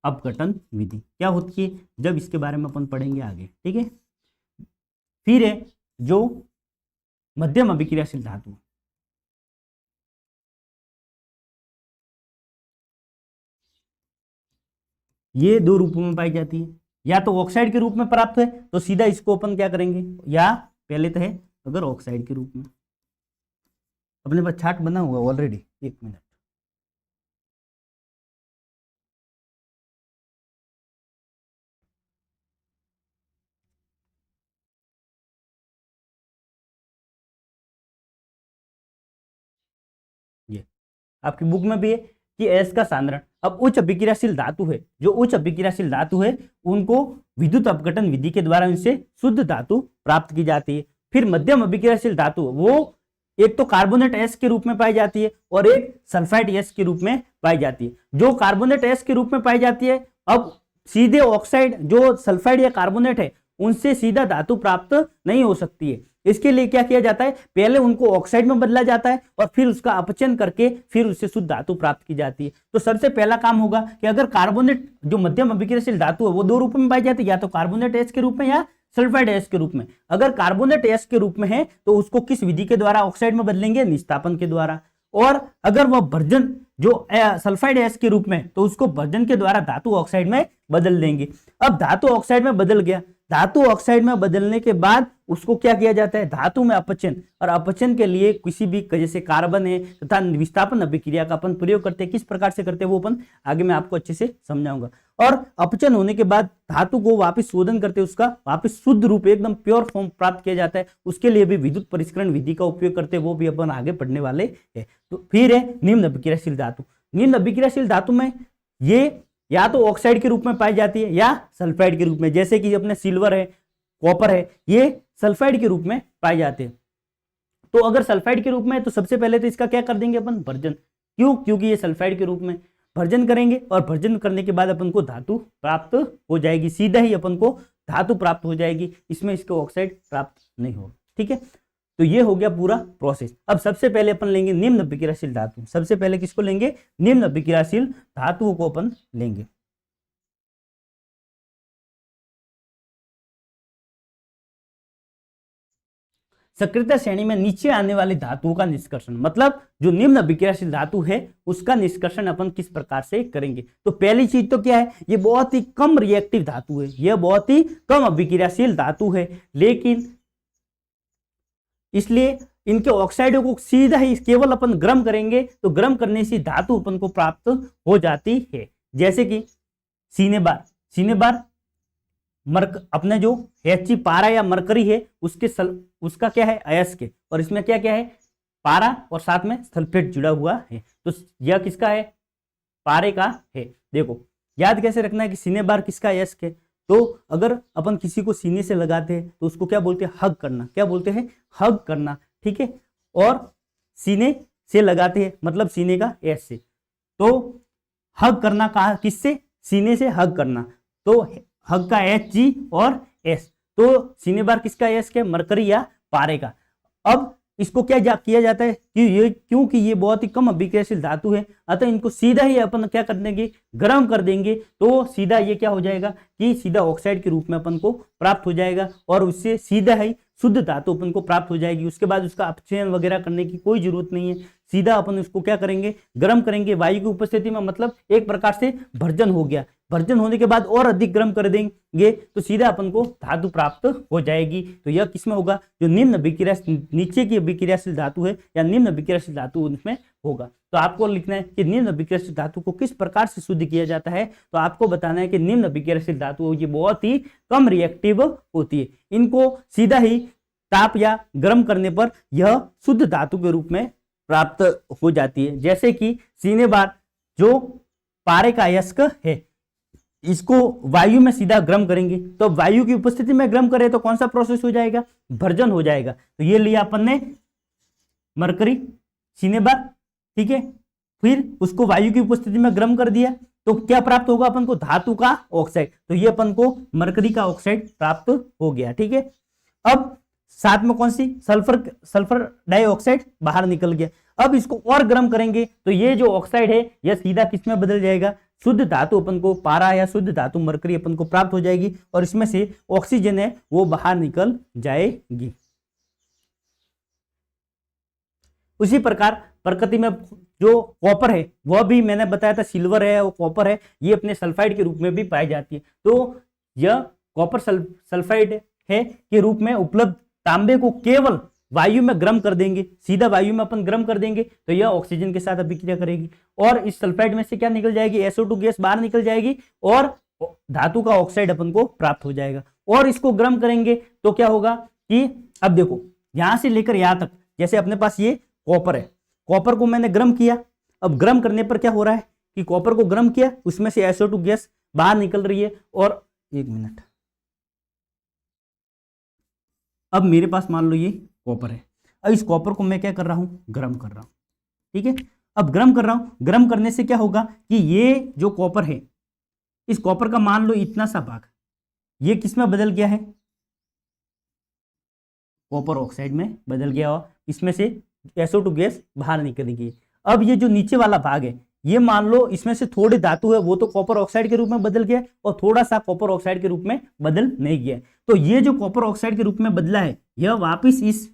अपघटन विधि क्या होती है, जब इसके बारे में अपन पढ़ेंगे आगे। ठीक है, फिर है जो मध्यम अभिक्रियाशील धातु, ये दो रूपों में पाई जाती है। या तो ऑक्साइड के रूप में प्राप्त है तो सीधा इसको अपन क्या करेंगे, या पहले तो है अगर ऑक्साइड के रूप में, अपने पास चार्ट बना हुआ ऑलरेडी, एक मिनट, ये आपकी बुक में भी है कि एस का सांद्रण, अब उच्च अभिक्रियाशील धातु है, जो उच्च अभिक्रियाशील धातु है उनको विद्युत अपघटन विधि के द्वारा उनसे शुद्ध धातु प्राप्त की जाती है। फिर मध्यम अभिक्रियाशील धातु, वो एक तो कार्बोनेट एस के रूप में पाई जाती है और एक सल्फाइड एस के रूप में पाई जाती है। जो कार्बोनेट एस के रूप में पाई जाती है, अब सीधे ऑक्साइड जो सल्फाइड या कार्बोनेट है उनसे सीधा धातु प्राप्त नहीं हो सकती है। इसके लिए क्या किया जाता है, पहले उनको ऑक्साइड में बदला जाता है और फिर उसका अपचयन करके फिर उससे शुद्ध धातु प्राप्त की जाती है। तो सबसे पहला काम होगा कि अगर कार्बोनेट जो मध्यम अभिक्रियाशील धातु है वो दो रूपों में पाई जाती है, या तो कार्बोनेट एस के रूप में या सल्फाइड एस के रूप में। अगर कार्बोनेट एस के रूप में है तो उसको किस विधि के द्वारा ऑक्साइड में बदलेंगे, निस्तापन के द्वारा। और अगर वह भर्जन जो सल्फाइड एस के रूप में, तो उसको भर्जन के द्वारा धातु ऑक्साइड में बदल देंगे। अब धातु ऑक्साइड में बदल गया, धातु ऑक्साइड में बदलने के बाद उसको क्या किया जाता है, धातु में अपचयन, और अपचयन के लिए किसी भी जैसे कार्बन है तथा विस्थापन अभिक्रिया का अपन प्रयोग करते हैं। किस प्रकार से करते हैं वो अपन आगे मैं आपको अच्छे से समझाऊंगा। और अपचयन होने के बाद धातु को वापस शोधन करते, उसका वापस शुद्ध रूप एकदम प्योर फॉर्म प्राप्त किया जाता है। उसके लिए भी विद्युत परिष्करण विधि का उपयोग करते हैं, वो भी अपन आगे पढ़ने वाले हैं। तो फिर है निम्न अभिक्रियाशील धातु। निम्न अभिक्रियाशील धातु में ये या तो ऑक्साइड के रूप में पाई जाती है या सल्फाइड के रूप में, जैसे कि अपने सिल्वर है, कॉपर है, ये सल्फाइड के रूप में पाए जाते हैं। तो अगर सल्फाइड के रूप में है तो सबसे पहले तो इसका क्या कर देंगे अपन, भर्जन। क्यों, क्योंकि ये सल्फाइड के रूप में भर्जन करेंगे और भर्जन करने के बाद अपन को धातु प्राप्त हो जाएगी, सीधा ही अपन को धातु प्राप्त हो जाएगी, इसमें इसको ऑक्साइड प्राप्त नहीं होगा। ठीक है, तो ये हो गया पूरा प्रोसेस। अब सबसे पहले अपन लेंगे निम्न अभिक्रियाशील धातु। सबसे पहले किसको लेंगे, निम्न अभिक्रियाशील धातुओं को अपन लेंगे। सक्रियता श्रेणी में नीचे आने वाली धातुओं का निष्कर्षण, मतलब जो निम्न अभिक्रियाशील धातु है उसका निष्कर्षण अपन किस प्रकार से करेंगे। तो पहली चीज तो क्या है, ये बहुत ही कम रिएक्टिव धातु है, यह बहुत ही कम अभिक्रियाशील धातु है, लेकिन इसलिए इनके ऑक्साइडों को सीधा ही केवल अपन गर्म करेंगे तो गर्म करने से धातु अपन को प्राप्त हो जाती है। जैसे कि सीनेबार, सीनेबार अपने जो He पारा या मरकरी है उसका क्या है, अयस्क, और इसमें क्या क्या है, पारा और साथ में सल्फेट जुड़ा हुआ है। तो यह किसका है, पारे का है। देखो याद कैसे रखना है कि सीनेबार किसका अयस्क है। तो अगर अपन किसी को सीने से लगाते हैं तो उसको क्या बोलते हैं, हग करना। क्या बोलते हैं, हग करना। ठीक है, और सीने से लगाते हैं मतलब सीने का एस से। तो हग करना कहा, किससे, सीने से हग करना। तो हग का Hg और S, तो सीनेबार किसका एस के, मरकरी या पारे का। अब इसको क्या किया जाता है कि ये, क्योंकि ये बहुत ही कम अभिक्रियाशील धातु है, अतः इनको सीधा ही अपन क्या कर देंगे, गर्म कर देंगे। तो सीधा ये क्या हो जाएगा कि सीधा ऑक्साइड के रूप में अपन को प्राप्त हो जाएगा और उससे सीधा ही शुद्ध धातु अपन को प्राप्त हो जाएगी। उसके बाद उसका अपचयन वगैरह करने की कोई जरूरत नहीं है, सीधा अपन उसको क्या करेंगे, गर्म करेंगे वायु की उपस्थिति में, मतलब एक प्रकार से भर्जन हो गया। भर्जन होने के बाद और अधिक गर्म कर देंगे तो सीधा अपन को धातु प्राप्त हो जाएगी। तो यह किसमें होगा, जो निम्न अभिक्रिया, नीचे की अभिक्रियाशील धातु है या निम्न अभिक्रियाशील धातु उसमें होगा। तो आपको लिखना है कि निम्न अभिक्रियाशील धातु को किस प्रकार से शुद्ध किया जाता है। तो आपको बताना है कि निम्न अभिक्रियाशील धातु ये बहुत ही कम रिएक्टिव होती है, इनको सीधा ही ताप या गर्म करने पर यह शुद्ध धातु के रूप में प्राप्त हो जाती है। जैसे कि सीनेबार जो पारे का अयस्क है, इसको वायु में सीधा गर्म करेंगे तो वायु की उपस्थिति में गर्म करें तो कौन सा प्रोसेस हो जाएगा, भर्जन हो जाएगा। तो ये लिया अपन ने मरकरी, सीनेबार, ठीक है, फिर उसको वायु की उपस्थिति में गर्म कर दिया तो क्या प्राप्त होगा अपन को, धातु का ऑक्साइड। तो ये अपन को मरकरी का ऑक्साइड प्राप्त हो गया। ठीक है, अब साथ में कौन सी, सल्फर डाइऑक्साइड बाहर निकल गया। अब इसको और गर्म करेंगे तो ये जो ऑक्साइड है यह सीधा किसमें बदल जाएगा, शुद्ध धातु अपन को पारा या शुद्ध धातु मरकरी अपन को प्राप्त हो जाएगी और इसमें से ऑक्सीजन है वो बाहर निकल जाएगी। उसी प्रकार प्रकृति में जो कॉपर है वह भी मैंने बताया था, सिल्वर है और कॉपर है, ये अपने सल्फाइड के रूप में भी पाई जाती है। तो यह कॉपर सल्फाइड है के रूप में उपलब्ध तांबे को केवल वायु में गर्म कर देंगे, सीधा वायु में अपन गर्म कर देंगे तो यह ऑक्सीजन के साथ अभिक्रिया करेगी और इस सल्फाइड में से क्या निकल जाएगी, SO2 गैस बाहर निकल जाएगी और धातु का ऑक्साइड अपन को प्राप्त हो जाएगा। और इसको गर्म करेंगे तो क्या होगा कि अब देखो यहां से लेकर यहां तक, जैसे अपने पास ये कॉपर है, कॉपर को मैंने गर्म किया, अब गर्म करने पर क्या हो रहा है कि कॉपर को गर्म किया, उसमें से SO2 गैस बाहर निकल रही है। और एक मिनट, अब मेरे पास मान लो ये कॉपर है, अब इस कॉपर को मैं क्या कर रहा हूं, गर्म कर रहा हूं, ठीक है। अब गर्म कर रहा हूं, गर्म करने से क्या होगा कि ये जो कॉपर है, इस कॉपर का मान लो इतना सा भाग, ये किस में बदल गया है, कॉपर ऑक्साइड में बदल गया और इसमें से SO2 गैस बाहर निकल गई। अब ये जो नीचे वाला भाग है, ये मान लो इसमें से थोड़ी धातु है वो तो कॉपर ऑक्साइड के रूप में बदल गया और थोड़ा सा कॉपर ऑक्साइड के रूप में बदल नहीं गया। तो ये जो कॉपर ऑक्साइड के रूप में बदला है, यह वापिस इस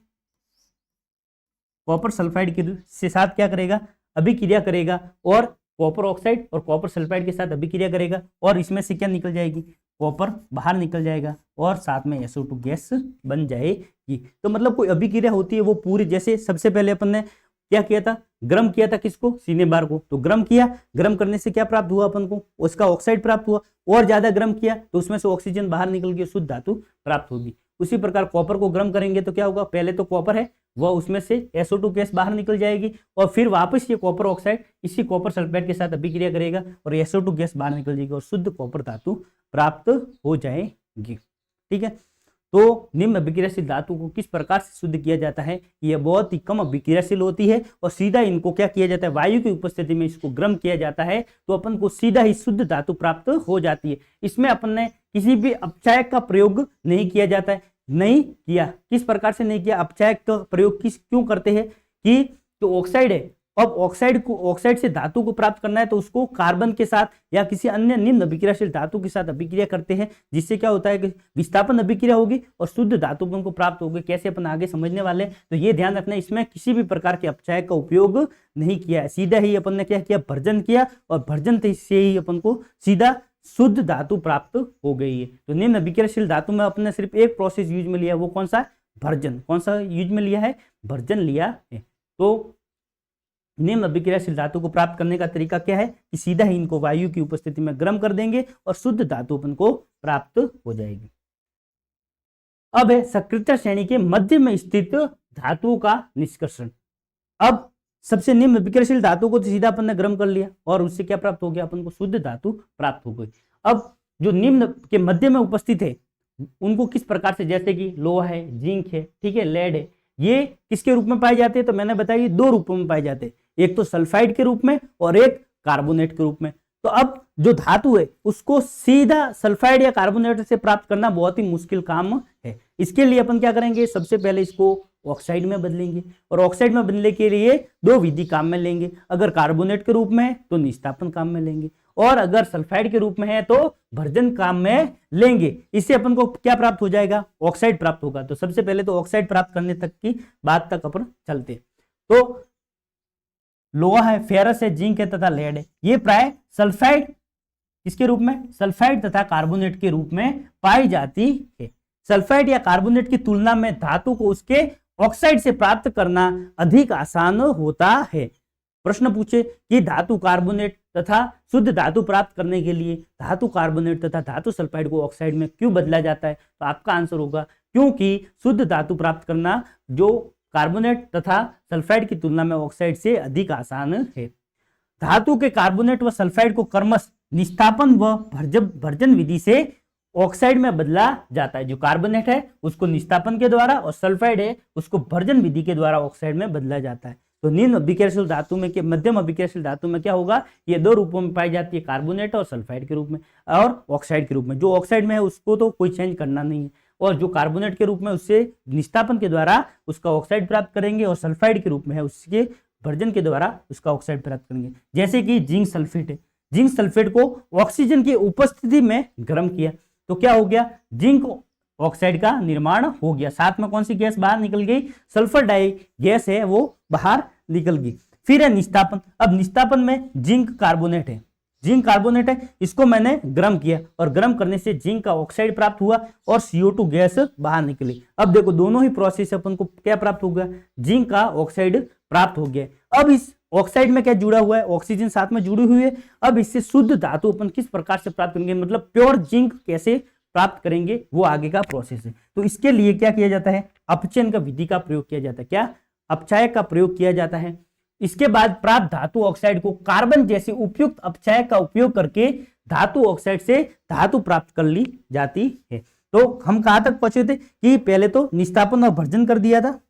कॉपर सल्फाइड के से साथ क्या करेगा, अभिक्रिया करेगा और कॉपर ऑक्साइड और कॉपर सल्फाइड के साथ अभिक्रिया करेगा और इसमें से क्या निकल जाएगी, कॉपर बाहर निकल जाएगा और साथ में SO2 गैस बन जाएगी। तो मतलब कोई अभिक्रिया होती है वो पूरी, जैसे सबसे पहले अपन ने क्या किया था, गर्म किया था किसको, सीने बार को, तो गर्म किया, गर्म करने से क्या प्राप्त हुआ अपन को, उसका ऑक्साइड प्राप्त हुआ, और ज्यादा गर्म किया तो उसमें से ऑक्सीजन बाहर निकल के शुद्ध धातु प्राप्त होगी। उसी प्रकार कॉपर को गर्म करेंगे तो क्या होगा, पहले तो कॉपर है वह उसमें से SO2 गैस बाहर निकल जाएगी और फिर वापस ये कॉपर ऑक्साइड इसी कॉपर सल्फाइड के साथ अभिक्रिया करेगा और SO2 गैस बाहर निकल जाएगी और शुद्ध कॉपर धातु प्राप्त हो जाएगी। ठीक है, तो निम्न अभिक्रियाशील धातु को किस प्रकार से शुद्ध किया जाता है, यह बहुत ही कम अभिक्रियाशील होती है और सीधा इनको क्या किया जाता है, वायु की उपस्थिति में इसको गर्म किया जाता है तो अपन को सीधा ही शुद्ध धातु प्राप्त हो जाती है। इसमें अपन ने किसी भी अपचायक का प्रयोग नहीं किया जाता है, नहीं किया। किस प्रकार से नहीं किया, अपचायक का प्रयोग क्यों करते हैं कि जो ऑक्साइड है, अब ऑक्साइड से धातु को प्राप्त करना है तो उसको कार्बन के साथ या किसी अन्य निम्न अभिक्रियाशील धातु के साथ अभिक्रिया करते हैं, जिससे क्या होता है कि विस्थापन अभिक्रिया होगी और शुद्ध धातु को प्राप्त होगी। कैसे अपन आगे समझने वाले, तो ये ध्यान रखना, इसमें किसी भी प्रकार के अपचायक का उपयोग नहीं किया है, सीधा ही अपन ने क्या किया, भर्जन किया और भर्जन से ही अपन को सीधा शुद्ध धातु प्राप्त हो गई है। तो निम्न अभिक्रियाशील धातु में अपने सिर्फ एक प्रोसेस यूज में लिया, वो कौन सा, भर्जन। कौन सा यूज में लिया है, भर्जन लिया है। तो निम्न अभिक्रियाशील धातु को प्राप्त करने का तरीका क्या है कि सीधा ही इनको वायु की उपस्थिति में गर्म कर देंगे और शुद्ध धातु अपन को प्राप्त हो जाएगी। अब है सक्रियता श्रेणी के मध्य में स्थित धातुओं का निष्कर्षण। अब सबसे निम्न अभिक्रियाशील धातु को तो सीधा अपन ने गर्म कर लिया और उससे क्या प्राप्त हो गया, अपन को शुद्ध धातु प्राप्त हो गई। अब जो निम्न के मध्य में उपस्थित है उनको किस प्रकार से, जैसे कि लोहा है, जिंक है, ठीक है, लेड है, ये किसके रूप में पाए जाते हैं, तो मैंने बताया दो रूपों में पाए जाते हैं, एक तो सल्फाइड के रूप में और एक कार्बोनेट के रूप में। तो अब जो धातु है उसको सीधा सल्फाइड या कार्बोनेट से प्राप्त करना बहुत ही मुश्किल काम है। इसके लिए अपन क्या करेंगे, सबसे पहले इसको ऑक्साइड में बदलेंगे और ऑक्साइड में बदलने के लिए दो विधि काम में लेंगे। अगर कार्बोनेट के रूप में है तो निस्तापन काम में लेंगे और अगर सल्फाइड के रूप में है तो भर्जन काम में लेंगे। इससे अपन को क्या प्राप्त हो जाएगा, ऑक्साइड प्राप्त होगा। तो सबसे पहले तो ऑक्साइड प्राप्त करने तक की बात तक अपन चलते। तो लोहा है, फेरस है, जिंक है तथा लेड है, ये प्राय सल्फाइड किसके रूप में, सल्फाइड तथा कार्बोनेट के रूप में पाई जाती है। सल्फाइड या कार्बोनेट की तुलना में धातु को उसके ऑक्साइड से प्राप्त करना अधिक आसान होता है। प्रश्न पूछे कि धातु कार्बोनेट तथा शुद्ध धातु प्राप्त करने के लिए धातु कार्बोनेट तथा धातु सल्फाइड को ऑक्साइड में क्यों बदला जाता है, तो आपका आंसर होगा क्योंकि शुद्ध धातु प्राप्त करना जो कार्बोनेट तथा सल्फाइड की तुलना में ऑक्साइड से अधिक आसान है। धातु के कार्बोनेट व सल्फाइड को क्रमश निस्तापन व भर्जन विधि से ऑक्साइड में बदला जाता है। जो कार्बोनेट है उसको निस्तापन के द्वारा और सल्फाइड है उसको भर्जन विधि के द्वारा ऑक्साइड में बदला जाता है। तो निम्न अभिक्रियाशील धातु में, मध्यम अभिक्रियाशील धातु में क्या होगा, ये दो रूपों में पाई जाती है, कार्बोनेट और सल्फाइड के रूप में और ऑक्साइड के रूप में। जो ऑक्साइड में है उसको तो कोई चेंज करना नहीं है और जो कार्बोनेट के रूप में उससे निस्तापन के द्वारा उसका ऑक्साइड प्राप्त करेंगे और सल्फाइड के रूप में है उसके भर्जन के द्वारा उसका ऑक्साइड प्राप्त करेंगे। जैसे कि जिंक सल्फेट है, जिंक सल्फेट को ऑक्सीजन की उपस्थिति में गर्म किया तो क्या हो गया, जिंक ऑक्साइड का निर्माण हो गया। साथ में कौन सी गैस बाहर निकल गई, सल्फर डाई गैस है वो बाहर निकल गई। फिर है निस्तापन। अब निस्तापन में जिंक कार्बोनेट है, जिंक कार्बोनेट है, इसको मैंने गर्म किया और गर्म करने से जिंक का ऑक्साइड प्राप्त हुआ और CO2 गैस बाहर निकली। अब देखो दोनों ही प्रोसेस से अपन को क्या प्राप्त हो गया, जिंक का ऑक्साइड प्राप्त हो गया। अब इस ऑक्साइड में क्या जुड़ा हुआ है, ऑक्सीजन साथ में जुड़ी हुई है। अब इससे शुद्ध धातु अपन किस प्रकार से प्राप्त करेंगे, मतलब प्योर जिंक कैसे प्राप्त करेंगे, वो आगे का प्रोसेस है। तो इसके लिए क्या किया जाता है, अपचयन का विधि का प्रयोग किया जाता है। क्या, अपचायक का प्रयोग किया जाता है। इसके बाद प्राप्त धातु ऑक्साइड को कार्बन जैसे उपयुक्त अपचायक का उपयोग करके धातु ऑक्साइड से धातु प्राप्त कर ली जाती है। तो हम कहां तक पहुंचे थे कि पहले तो निस्तापन और भर्जन कर दिया था,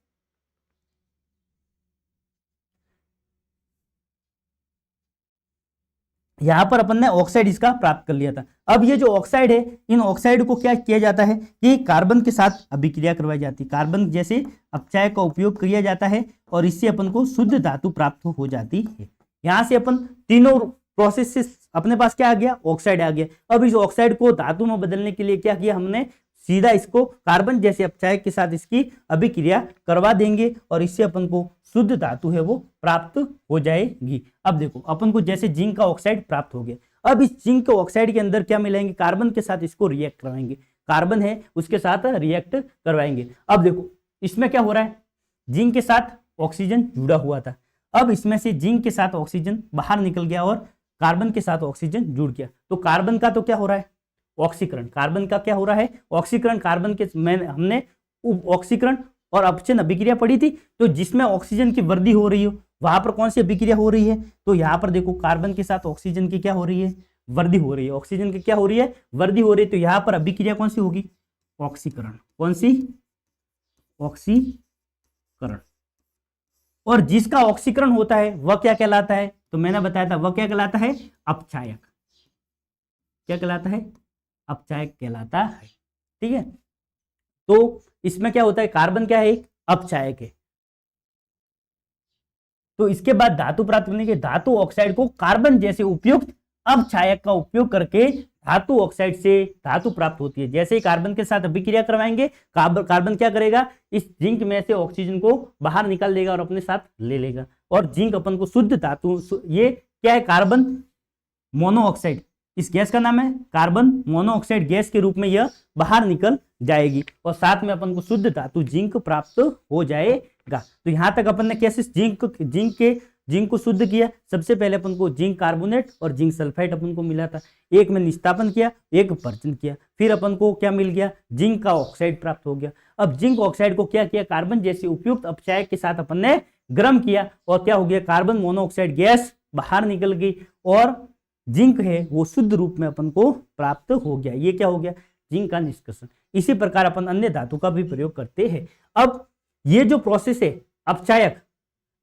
यहां पर अपन ने ऑक्साइड इसका प्राप्त कर लिया था। अब ये जो ऑक्साइड है, इन ऑक्साइड को क्या किया जाता है कि कार्बन के साथ अभिक्रिया करवाई जाती है, कार्बन जैसे अपचायक का उपयोग किया जाता है और इससे अपन को शुद्ध धातु प्राप्त हो जाती है। यहां से अपन तीनों प्रोसेस से अपने पास क्या आ गया, ऑक्साइड आ गया। अब इस ऑक्साइड को धातु में बदलने के लिए क्या किया हमने, सीधा इसको कार्बन जैसे अपचायक के साथ इसकी अभिक्रिया करवा देंगे और इससे अपन को शुद्ध धातु है वो प्राप्त हो जाएगी। अब देखो अपन को जैसे जिंक का ऑक्साइड प्राप्त हो गया, अब इस जिंक के ऑक्साइड के अंदर क्या मिलाएंगे, कार्बन के साथ इसको रिएक्ट करवाएंगे, कार्बन है उसके साथ रिएक्ट करवाएंगे। अब देखो इसमें क्या हो रहा है, जिंक के साथ ऑक्सीजन जुड़ा हुआ था, अब इसमें से जिंक के साथ ऑक्सीजन बाहर निकल गया और कार्बन के साथ ऑक्सीजन जुड़ गया। तो कार्बन का तो क्या हो रहा है, ऑक्सीकरण, कार्बन का क्या हो रहा है, ऑक्सीकरण। कार्बन के हमने ऑक्सीकरण और अपचयन अभिक्रिया पढ़ी थी, तो जिसमें ऑक्सीजन की वृद्धि हो रही हो वहां पर कौन सी अभिक्रिया हो रही है, तो यहाँ पर देखो कार्बन के साथ ऑक्सीजन की क्या हो रही है, वृद्धि हो रही है, ऑक्सीजन की क्या हो रही है, वृद्धि हो रही है। तो यहाँ पर अभिक्रिया कौन सी होगी, ऑक्सीकरण। कौन सी, ऑक्सीकरण। और जिसका ऑक्सीकरण होता है वह क्या कहलाता है, तो मैंने बताया था वह क्या कहलाता है, अपचायक। क्या कहलाता है, अपचायक कहलाता है। ठीक है, तो इसमें क्या होता है, कार्बन क्या है, एक अपचायक है। तो इसके बाद धातु प्राप्त करने के धातु ऑक्साइड को कार्बन जैसे उपयुक्त अपचायक का उपयोग करके धातु ऑक्साइड से धातु प्राप्त होती है। जैसे ही कार्बन के साथ अभिक्रिया करवाएंगे, कार्बन क्या करेगा, इस जिंक में से ऑक्सीजन को बाहर निकाल देगा और अपने साथ ले लेगा और जिंक अपन को शुद्ध धातु, ये क्या है, कार्बन मोनोऑक्साइड, इस गैस का नाम है कार्बन मोनोऑक्साइड गैस के रूप में यह बाहर निकल जाएगी और साथ में अपन को शुद्ध धातु जिंक प्राप्त हो जाएगा। तो यहां तक अपन ने कैसे जिंक को शुद्ध किया, सबसे पहले अपन को जिंक कार्बोनेट और जिंक सल्फाइड अपन को मिला था, एक में निस्तापन किया, एक भर्जन किया, फिर अपन को क्या मिल गया, जिंक का ऑक्साइड प्राप्त हो गया। अब जिंक ऑक्साइड को क्या किया, कार्बन जैसे उपयुक्त अपचायक के साथ अपन ने गर्म किया और क्या हो गया, कार्बन मोनोऑक्साइड गैस बाहर निकल गई और जिंक है वो शुद्ध रूप में अपन को प्राप्त हो गया। ये क्या हो गया, जिंक का निष्कर्षण। इसी प्रकार अपन अन्य धातु का भी प्रयोग करते हैं। अब ये जो प्रोसेस है अपचायक,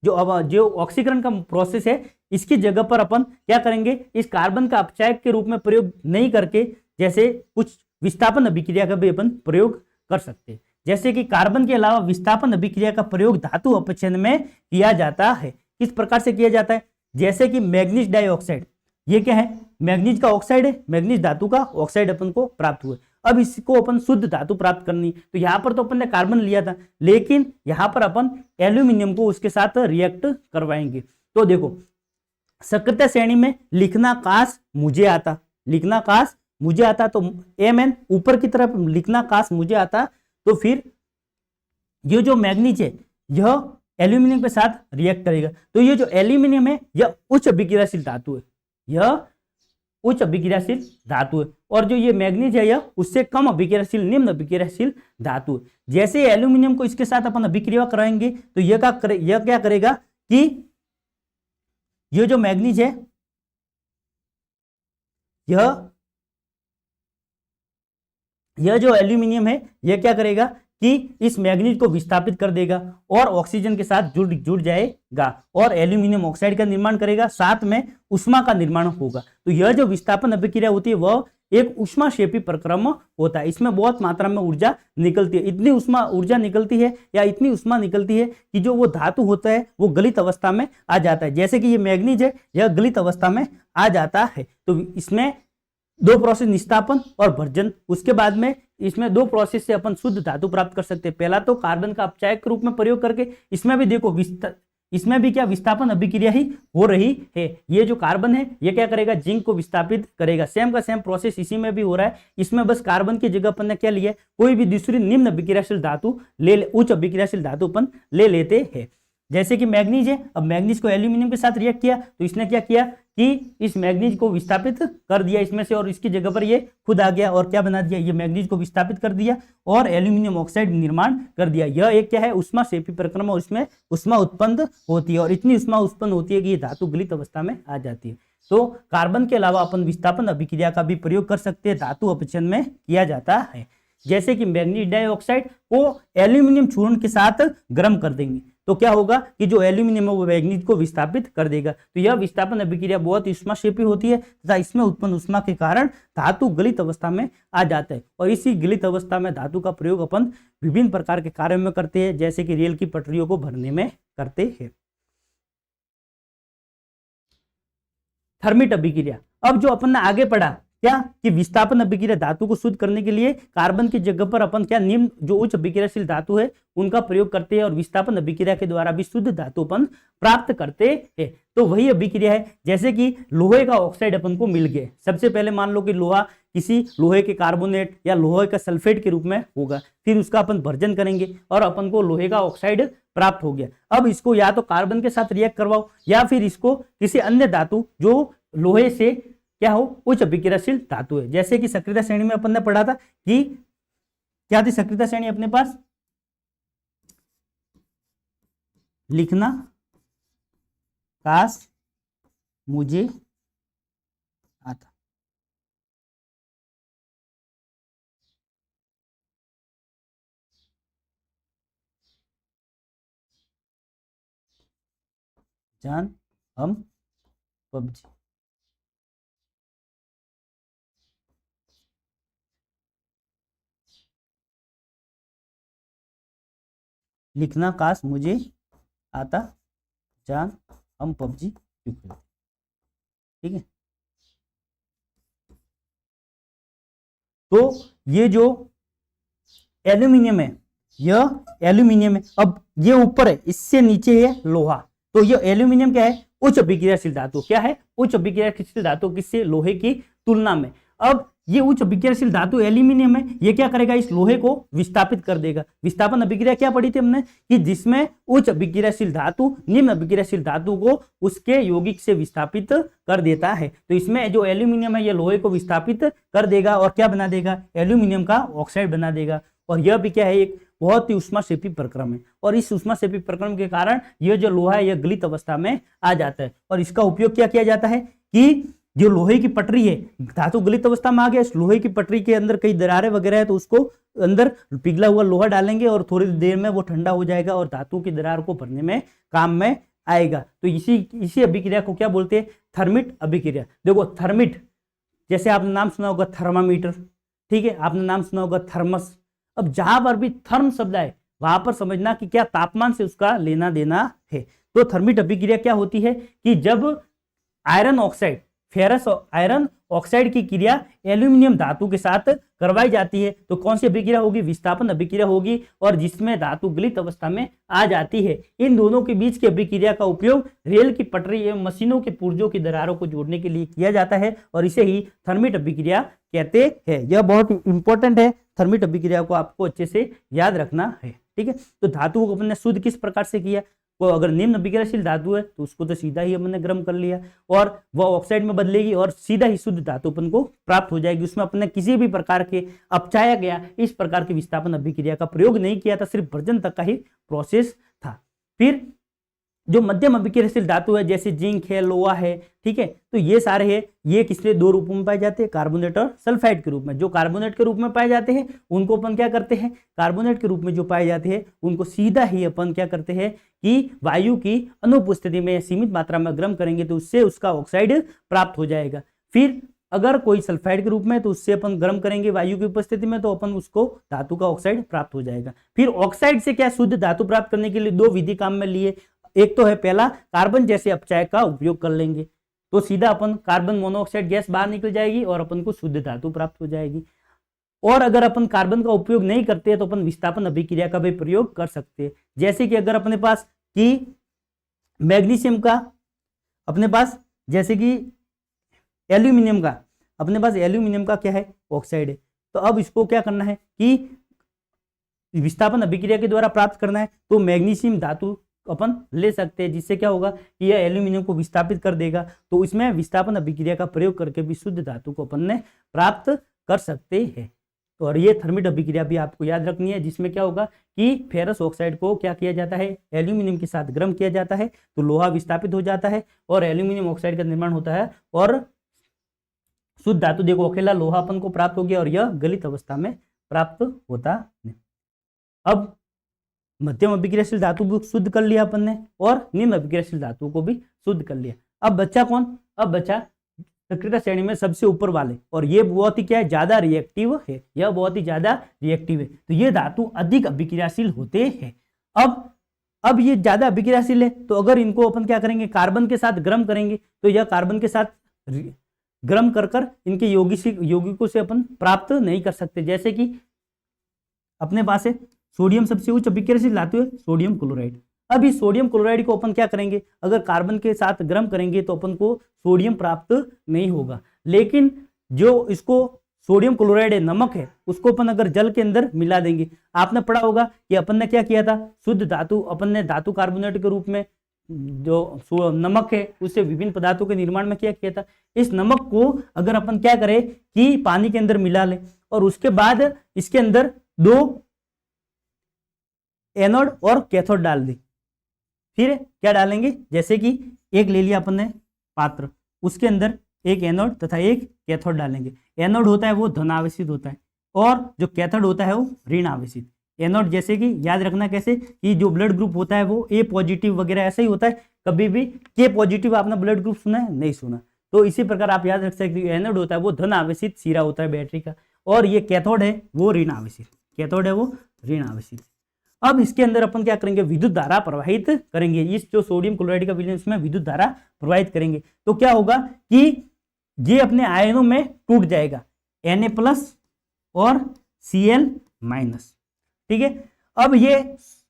जो ऑक्सीकरण का प्रोसेस है, इसकी जगह पर अपन क्या करेंगे, इस कार्बन का अपचायक के रूप में प्रयोग नहीं करके जैसे कुछ विस्थापन अभिक्रिया का भी अपन प्रयोग कर सकते हैं। जैसे कि कार्बन के अलावा विस्थापन अभिक्रिया का प्रयोग धातु अपचयन में किया जाता है। किस प्रकार से किया जाता है, जैसे कि मैग्नीज डाइऑक्साइड, ये क्या है, मैग्नीज का ऑक्साइड है, मैग्नीज धातु का ऑक्साइड अपन को प्राप्त हुआ। अब इसको अपन शुद्ध धातु प्राप्त करनी, तो यहाँ पर तो अपन ने कार्बन लिया था, लेकिन यहाँ पर अपन एल्यूमिनियम को उसके साथ रिएक्ट करवाएंगे। तो देखो सक्रिय श्रेणी में लिखना काश मुझे आता, लिखना काश मुझे आता, तो Mn ऊपर की तरफ लिखना काश मुझे आता, तो फिर ये जो मैग्नीज है यह एल्यूमिनियम के साथ रिएक्ट करेगा। तो ये जो एल्यूमिनियम है यह उच्च अभिक्रियाशील धातु है, यह उच्च अभिक्रियाशील धातु है और जो ये मैग्नीज है यह उससे कम अभिक्रियाशील निम्न अभिक्रियाशील धातु है। जैसे एल्यूमिनियम को इसके साथ अपन अभिक्रिया कराएंगे तो यह क्या करेगा कि ये जो मैग्नीज है यह जो एल्यूमिनियम है यह क्या करेगा कि इस मैग्नीज को विस्थापित कर देगा और ऑक्सीजन के साथ जुड़ जाएगा और एल्यूमिनियम ऑक्साइड का निर्माण करेगा, साथ में उष्मा का निर्माण होगा। तो यह जो विस्थापन अभिक्रिया होती है वह एक उष्माक्षेपी प्रक्रम होता है। इसमें बहुत मात्रा में ऊर्जा निकलती है, इतनी ऊर्जा निकलती है या इतनी उष्मा निकलती है कि जो वो धातु होता है वो गलित अवस्था में आ जाता है। जैसे कि ये मैग्नीज है यह गलित अवस्था में आ जाता है। तो इसमें दो प्रोसेस निस्तापन और भर्जन, उसके बाद में इसमें दो प्रोसेस से अपन शुद्ध धातु प्राप्त कर सकते हैं। पहला तो कार्बन का अपचायक के रूप में प्रयोग करके, इसमें भी देखो इसमें भी क्या विस्थापन अभिक्रिया ही हो रही है। ये जो कार्बन है ये क्या करेगा, जिंक को विस्थापित करेगा। सेम का सेम प्रोसेस इसी में भी हो रहा है। इसमें बस कार्बन की जगह अपन ने क्या लिया, कोई भी दूसरी निम्न अभिक्रियाशील धातु उच्च अभिक्रियाशील धातु अपन ले लेते हैं। जैसे कि मैग्नीज है, अब मैग्नीज को एल्यूमिनियम के साथ रिएक्ट किया तो इसने क्या किया कि इस मैग्नीज को विस्थापित कर दिया इसमें से, और इसकी जगह पर ये खुद आ गया और क्या बना दिया, ये मैग्नीज को विस्थापित कर दिया और एल्यूमिनियम ऑक्साइड निर्माण कर दिया। यह एक क्या है, उष्मा सेपी प्रक्रिया, और इसमें उष्मा उत्पन्न होती है और इतनी उष्मा उत्पन्न होती है कि ये धातु गलित अवस्था में आ जाती है। तो कार्बन के अलावा अपन विस्थापन अभिक्रिया का भी प्रयोग कर सकते हैं, धातु अपचयन में किया जाता है। जैसे कि मैग्नीज डाइऑक्साइड को एल्यूमिनियम चूर्ण के साथ गर्म कर देंगे तो क्या होगा कि जो एल्यूमिनियम है वो मैग्नीज को विस्थापित कर देगा। तो यह विस्थापन अभिक्रिया बहुत उष्माक्षेपी होती है तथा इसमें उत्पन्न उष्मा के कारण धातु गलित अवस्था में आ जाता है, और इसी गलित अवस्था में धातु का प्रयोग अपन विभिन्न प्रकार के कार्यों में करते हैं, जैसे कि रेल की पटरियों को भरने में करते हैं। थर्मिट अभिक्रिया, अब जो अपन ने आगे पढ़ा क्या कि विस्थापन अभिक्रिया धातु को शुद्ध करने के लिए कार्बन की जगह पर अपन क्या निम्न जो उच्च अभिक्रियाशील धातु है उनका प्रयोग करते हैं, और विस्थापन अभिक्रिया के द्वारा भी शुद्ध धातु अपन प्राप्त करते हैं। तो वही अभिक्रिया है जैसे कि लोहे का ऑक्साइड अपन को मिल गया। सबसे पहले मान लो कि लोहा किसी लोहे के कार्बोनेट या लोहे का सल्फेट के रूप में होगा, फिर उसका अपन भर्जन करेंगे और अपन को लोहे का ऑक्साइड प्राप्त हो गया। अब इसको या तो कार्बन के साथ रिएक्ट करवाओ या फिर इसको किसी अन्य धातु जो लोहे से क्या हो उच्च अभिक्रियाशील धातु है। जैसे कि सक्रियता श्रेणी में अपन ने पढ़ा था कि क्या थी सक्रियता श्रेणी अपने पास, लिखना काश मुझे आता। जान हम पबजी, लिखना काश मुझे आता, जान हम पबजी क्यों खेलते। ठीक है, तो ये जो एल्यूमिनियम है यह एल्यूमिनियम है, अब ये ऊपर है इससे नीचे है लोहा, तो ये एल्यूमिनियम क्या है उच्च अभिक्रियाशील धातु। क्या है उच्च अभिक्रियाशील धातु किससे, लोहे की तुलना में। अब ये उच्च अभिक्रियाशील धातु एल्यूमिनियम है, ये क्या करेगा इस लोहे को विस्थापित कर देगा। विस्थापन अभिक्रिया क्या पढ़ी थी हमने कि जिसमें उच्च अभिक्रियाशील धातु निम्न अभिक्रियाशील धातु को उसके यौगिक से विस्थापित कर देता है। तो इसमें जो एल्यूमिनियम है ये लोहे को विस्थापित कर देगा और क्या बना देगा, एल्यूमिनियम का ऑक्साइड बना देगा। और यह भी क्या है एक बहुत ही उष्माक्षेपी प्रक्रम है, और इस उष्माक्षेपी प्रक्रम के कारण यह जो लोहा है यह गलित अवस्था में आ जाता है। और इसका उपयोग क्या किया जाता है कि जो लोहे की पटरी है, धातु गलित अवस्था में आ गया, इस लोहे की पटरी के अंदर कई दरारें वगैरह है तो उसको अंदर पिघला हुआ लोहा डालेंगे और थोड़ी देर में वो ठंडा हो जाएगा और धातु की दरार को भरने में काम में आएगा। तो इसी अभिक्रिया को क्या बोलते हैं, थर्मिट अभिक्रिया। देखो थर्मिट, जैसे आपने नाम सुना होगा थर्मामीटर, ठीक है, आपने नाम सुना होगा थर्मस। अब जहां पर भी थर्म शब्द आए वहां पर समझना कि क्या तापमान से उसका लेना देना है। तो थर्मिट अभिक्रिया क्या होती है कि जब iron oxide, ferrous iron oxide की क्रिया एल्यूमिनियम धातु के साथ करवाई जाती है तो कौन सी अभिक्रिया होगी, विस्थापन अभिक्रिया होगी, और जिसमें धातु गलित अवस्था में आ जाती है। इन दोनों के बीच की अभिक्रिया का उपयोग रेल की पटरी एवं मशीनों के पुर्जों की दरारों को जोड़ने के लिए किया जाता है और इसे ही थर्मिट अभिक्रिया कहते हैं। यह बहुत इंपॉर्टेंट है, थर्मिट अभिक्रिया को आपको अच्छे से याद रखना है। ठीक है, तो धातुओं को अपने शुद्ध किस प्रकार से किया, वो अगर निम्न अभिक्रियाशील धातु है तो उसको तो सीधा ही हमने गर्म कर लिया और वह ऑक्साइड में बदलेगी और सीधा ही शुद्ध धातु अपन को प्राप्त हो जाएगी। उसमें अपने किसी भी प्रकार के अपचाया गया इस प्रकार की विस्थापन अभिक्रिया का प्रयोग नहीं किया था, सिर्फ भर्जन तक का ही प्रोसेस था। फिर जो मध्यम अभिक्रियाशील धातु है जैसे जिंक है, लोहा है, ठीक है, तो ये सारे हैं, ये किसके दो रूपों में पाए जाते हैं, कार्बोनेट और सल्फाइड के रूप में। जो कार्बोनेट के रूप में पाए जाते हैं उनको अपन क्या करते हैं, कार्बोनेट के रूप में जो पाए जाते हैं उनको सीधा ही अपन क्या करते हैं कि वायु की अनुपस्थिति में सीमित मात्रा में गर्म करेंगे तो उससे उसका ऑक्साइड प्राप्त हो जाएगा। फिर अगर कोई सल्फाइड के रूप में तो उससे अपन गर्म करेंगे वायु की उपस्थिति में तो अपन उसको धातु का ऑक्साइड प्राप्त हो जाएगा। फिर ऑक्साइड से क्या शुद्ध धातु प्राप्त करने के लिए दो विधि काम में लिए, एक तो है पहला कार्बन जैसे अपचायक का उपयोग कर लेंगे तो सीधा अपन कार्बन मोनोऑक्साइड गैस बाहर निकल जाएगी और अपन को शुद्ध धातु प्राप्त हो जाएगी। और अगर अपन कार्बन का उपयोग नहीं करते तो अपन विस्थापन अभिक्रिया का भी प्रयोग कर सकते हैं। जैसे कि अगर अपने पास कि मैग्नीशियम का अपने पास, जैसे कि एल्यूमिनियम का अपने पास एल्यूमिनियम का क्या है, ऑक्साइड है। तो अब इसको क्या करना है कि विस्थापन अभिक्रिया के द्वारा प्राप्त करना है, तो मैग्नीशियम धातु अपन ले सकते हैं, जिससे क्या होगा कि यह एल्यूमिनियम को विस्थापित कर देगा। तो इसमें विस्थापन अभिक्रिया का प्रयोग करके भी शुद्ध धातु को अपन ने प्राप्त कर सकते हैं। और ये थर्मिट अभिक्रिया भी आपको याद रखनी है, जिसमें क्या होगा कि फेरस ऑक्साइड को क्या किया जाता है, एल्यूमिनियम के साथ गर्म किया जाता है, तो लोहा विस्थापित हो जाता है और एल्यूमिनियम ऑक्साइड का निर्माण होता है और शुद्ध धातु देखो अकेला लोहा अपन को प्राप्त हो गया और यह गलित अवस्था में प्राप्त होता है। अब मध्यम अभिक्रियाशील धातु भी शुद्ध कर लिया अपन ने और निम्न अभिक्रियाशील धातु को भी शुद्ध कर लिया। अब बच्चा कौन, अब बच्चा सक्रियता श्रेणी में सबसे ऊपर वाले, और ये बहुत ही क्या है, ज्यादा रिएक्टिव है, यह बहुत ही ज्यादा रिएक्टिव है। तो ये धातु अधिक अभिक्रियाशील होते हैं। अब ये ज्यादा अभिक्रियाशील है, तो अगर इनको अपन क्या करेंगे, कार्बन के साथ गर्म करेंगे, तो यह कार्बन के साथ गर्म कर इनके यौगिकों से अपन प्राप्त नहीं कर सकते। जैसे कि अपने पास है सोडियम, सबसे उच्च अभिक्रियाशील धातु है सोडियम क्लोराइड। अब इस सोडियम क्लोराइड को अपन क्या करेंगे, अगर कार्बन के साथ गर्म करेंगे तो अपन को सोडियम प्राप्त नहीं होगा। लेकिन जो इसको सोडियम क्लोराइड है, नमक है, उसको अपन अगर जल के अंदर मिला देंगे, आपने पढ़ा होगा कि अपन ने क्या किया था, शुद्ध धातु अपन ने धातु कार्बोनेट के रूप में जो नमक है उससे विभिन्न पदार्थों के निर्माण में क्या किया था। इस नमक को अगर अपन क्या करें कि पानी के अंदर मिला ले और उसके बाद इसके अंदर दो एनोड और कैथोड डाल दी, फिर क्या डालेंगे, जैसे कि एक ले लिया अपन ने पात्र, उसके अंदर एक एनोड तथा एक कैथोड डालेंगे। एनोड होता है वो धन आवेशित होता है और जो कैथोड होता है वो ऋण आवेशित। एनोड जैसे कि याद रखना कैसे कि जो ब्लड ग्रुप होता है वो ए पॉजिटिव वगैरह ऐसा ही होता है, कभी भी के पॉजिटिव आपने ब्लड ग्रुप सुना है, नहीं सुना। तो इसी प्रकार आप याद रख सकते हैं, एनोड होता है वो धन आवेशित सिरा होता है बैटरी का, और ये कैथोड है वो ऋण आवेशित, कैथोड है वो ऋण आवेशित। अब इसके अंदर अपन क्या करेंगे, विद्युत धारा प्रवाहित करेंगे। इस जो सोडियम क्लोराइड का विलयन इसमें विद्युत धारा प्रवाहित करेंगे, तो क्या होगा कि ये अपने आयनों में टूट जाएगा, Na+ और Cl-। ठीक है, अब ये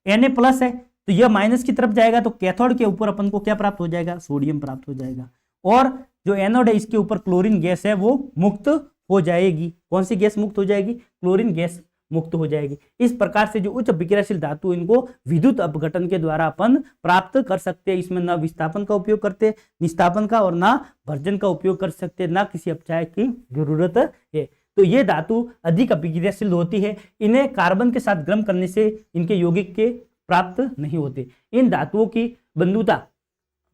Na+ है तो यह माइनस की तरफ जाएगा, तो कैथोड के ऊपर अपन को क्या प्राप्त हो जाएगा, सोडियम प्राप्त हो जाएगा। और जो एनोड है इसके ऊपर क्लोरीन गैस है वो मुक्त हो जाएगी। कौन सी गैस मुक्त हो जाएगी, क्लोरीन गैस मुक्त हो जाएगी। इस प्रकार से जो उच्च अभिक्रियाशील धातु इनको विद्युत अपघटन के द्वारा अपन प्राप्त कर सकते हैं। इसमें ना विस्थापन का उपयोग करते, निस्तापन का, और ना भर्जन का उपयोग कर सकते, ना किसी अपचायक की जरूरत है। तो ये धातु अधिक अभिक्रियाशील होती है, इन्हें कार्बन के साथ गर्म करने से इनके यौगिक के प्राप्त नहीं होते। इन धातुओं की बंधुता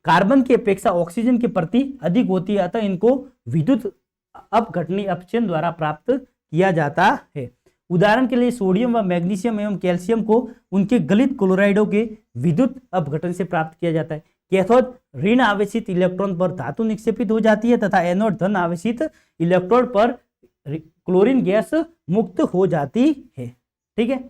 कार्बन की अपेक्षा ऑक्सीजन के प्रति अधिक होती है, अतः इनको विद्युत अपघटनी अपचयन द्वारा प्राप्त किया जाता है। उदाहरण के लिए सोडियम व मैग्नीशियम एवं कैल्शियम को उनके गलित क्लोराइडों के विद्युत अपघटन से प्राप्त किया जाता है। कैथोड ऋण आवेशित इलेक्ट्रॉन पर धातु निक्षेपित हो जाती है तथा एनोड धन आवेशित इलेक्ट्रोड पर क्लोरीन गैस मुक्त हो जाती है। ठीक है,